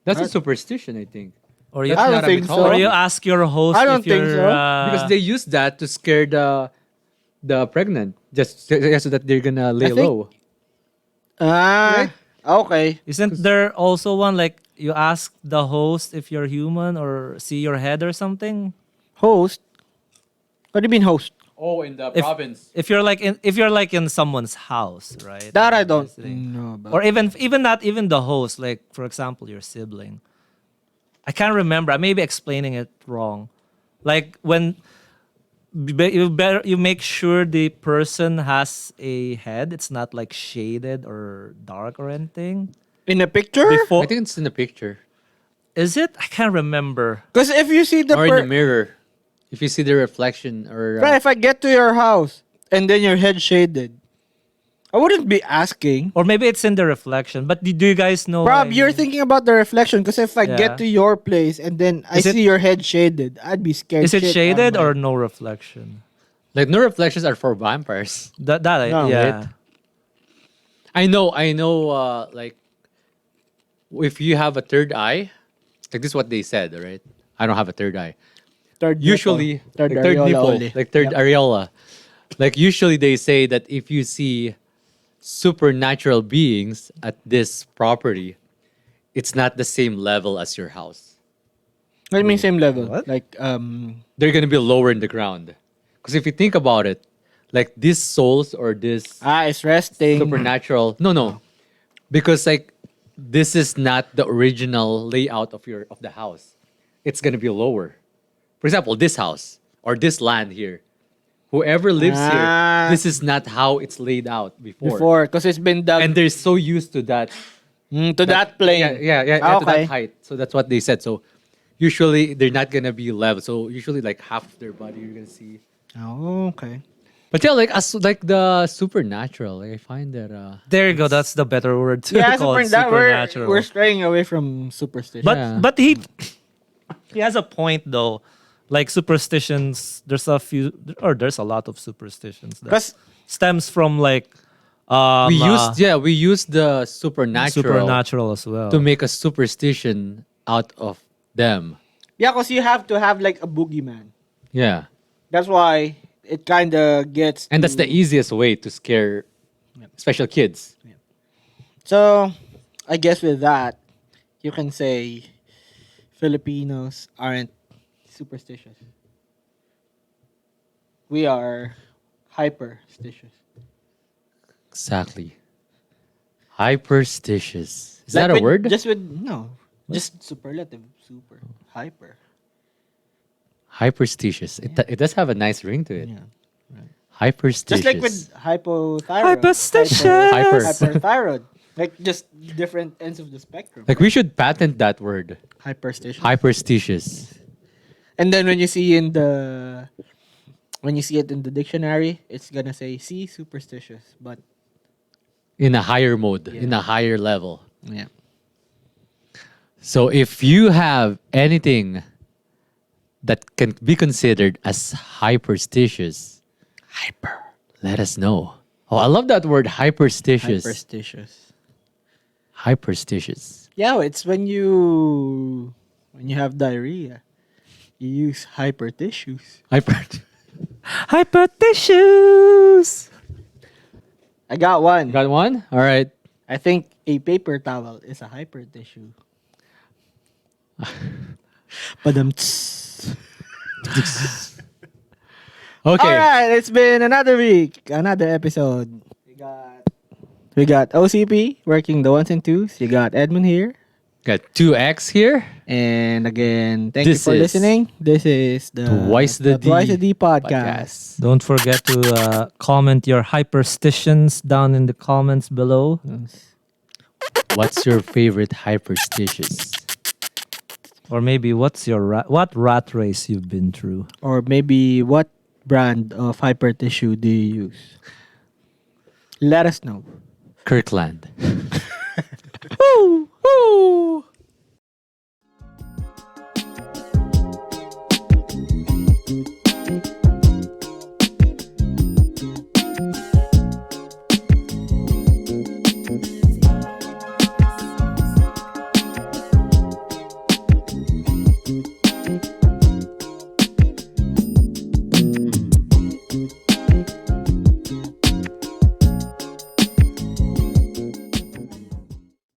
That's a Right. superstition, I think. or you That's I don't not a think so. or mythology. you ask your host I don't if think you're, so. Because they use that to scare the pregnant, just so that they're gonna lay I think- low. Okay. isn't there also one like you ask the host if you're human or see your head or something? Host. What do you mean host? Oh, in the If- province. If you're like in someone's house, right? That I and don't visiting. know about. Or even not even the host, like for example, your sibling. I can't remember. I may be explaining it wrong. Like when you make sure the person has a head. It's not like shaded or dark or anything. In a picture? Before I think it's in the picture is it? I can't remember. Because if you see the or in the mirror. If you see the reflection or Right, if I get to your house and then your head shaded, I wouldn't be asking. Or maybe it's in the reflection. But do you guys know? Prob, you're thinking about the reflection because if I Yeah. get to your place and then I Is it- see your head shaded, I'd be scared. Is it shit out of shaded my- or no reflection? like no reflections are for vampires. No, yeah. I know. Like if you have a third eye, like this is what they said, right? I don't have a third eye. third Usually, nipple, third like third areola nipple, only. like third Yep. areola. Like usually they say that if you see supernatural beings at this property, it's not the same level as your house. What do you mean same level? What? Like They're gonna be lower in the ground. Because if you think about it, like these souls or this it's resting. supernatural, no, because like this is not the original layout of the house. It's gonna be lower. For example, this house or this land here. Whoever lives Ah. here, this is not how it's laid out Before, because it's been dug and they're so used to that. to that plane. Yeah, Ah, to that okay. height. So that's what they said. So usually they're not gonna be level. So usually like half of their body you're gonna see. Oh, okay. But yeah, like like the supernatural, like I find that There you go. That's the better word to Yeah, call it that supernatural. we're straying away from superstition. But he has a point though. Like superstitions, there's a lot of superstitions that 'Cause- stems from like we used the supernatural as well. to make a superstition out of them. yeah, because you have to have like a boogeyman. Yeah. That's why it kind of gets. And that's to- the easiest way to scare special kids. So, I guess with that, you can say Filipinos aren't superstitious. We are hyperstitious. Exactly. Hyperstitious. Is Like that a with- word? Just superlative, super hyper. Hyperstitious. It does have a nice ring to it. Yeah. Hyperstitious. Just like with hypothyroid. Hyperstitious. Hyper. Hyperthyroid. Like just different ends of the spectrum. Like we should patent that word. Hyperstitious. Hyperstitious. And then when you see it in the dictionary, it's gonna say see superstitious. But In a higher mode, Yeah. in a higher level. yeah. So if you have anything that can be considered as hyperstitious, let us know. Oh, I love that word, hyperstitious. Hyperstitious. Hyperstitious. Yeah, it's when you have diarrhea, you use hyper tissues. Hyper. Hyperstitious. I got one. Got one? All right. I think a paper towel is a hyper tissue. But Okay. all right, it's been another week, another episode. We got OCP working the ones and twos. You got Edmund here. Got 2X here. And again, thank you This for is listening. This is the Twice the D Twice the D podcast. Don't forget to comment your hyperstitions down in the comments below. What's your favorite hyperstitious? Or maybe what rat race you've been through. Or maybe what brand of hyper tissue do you use? Let us know. Kirkland.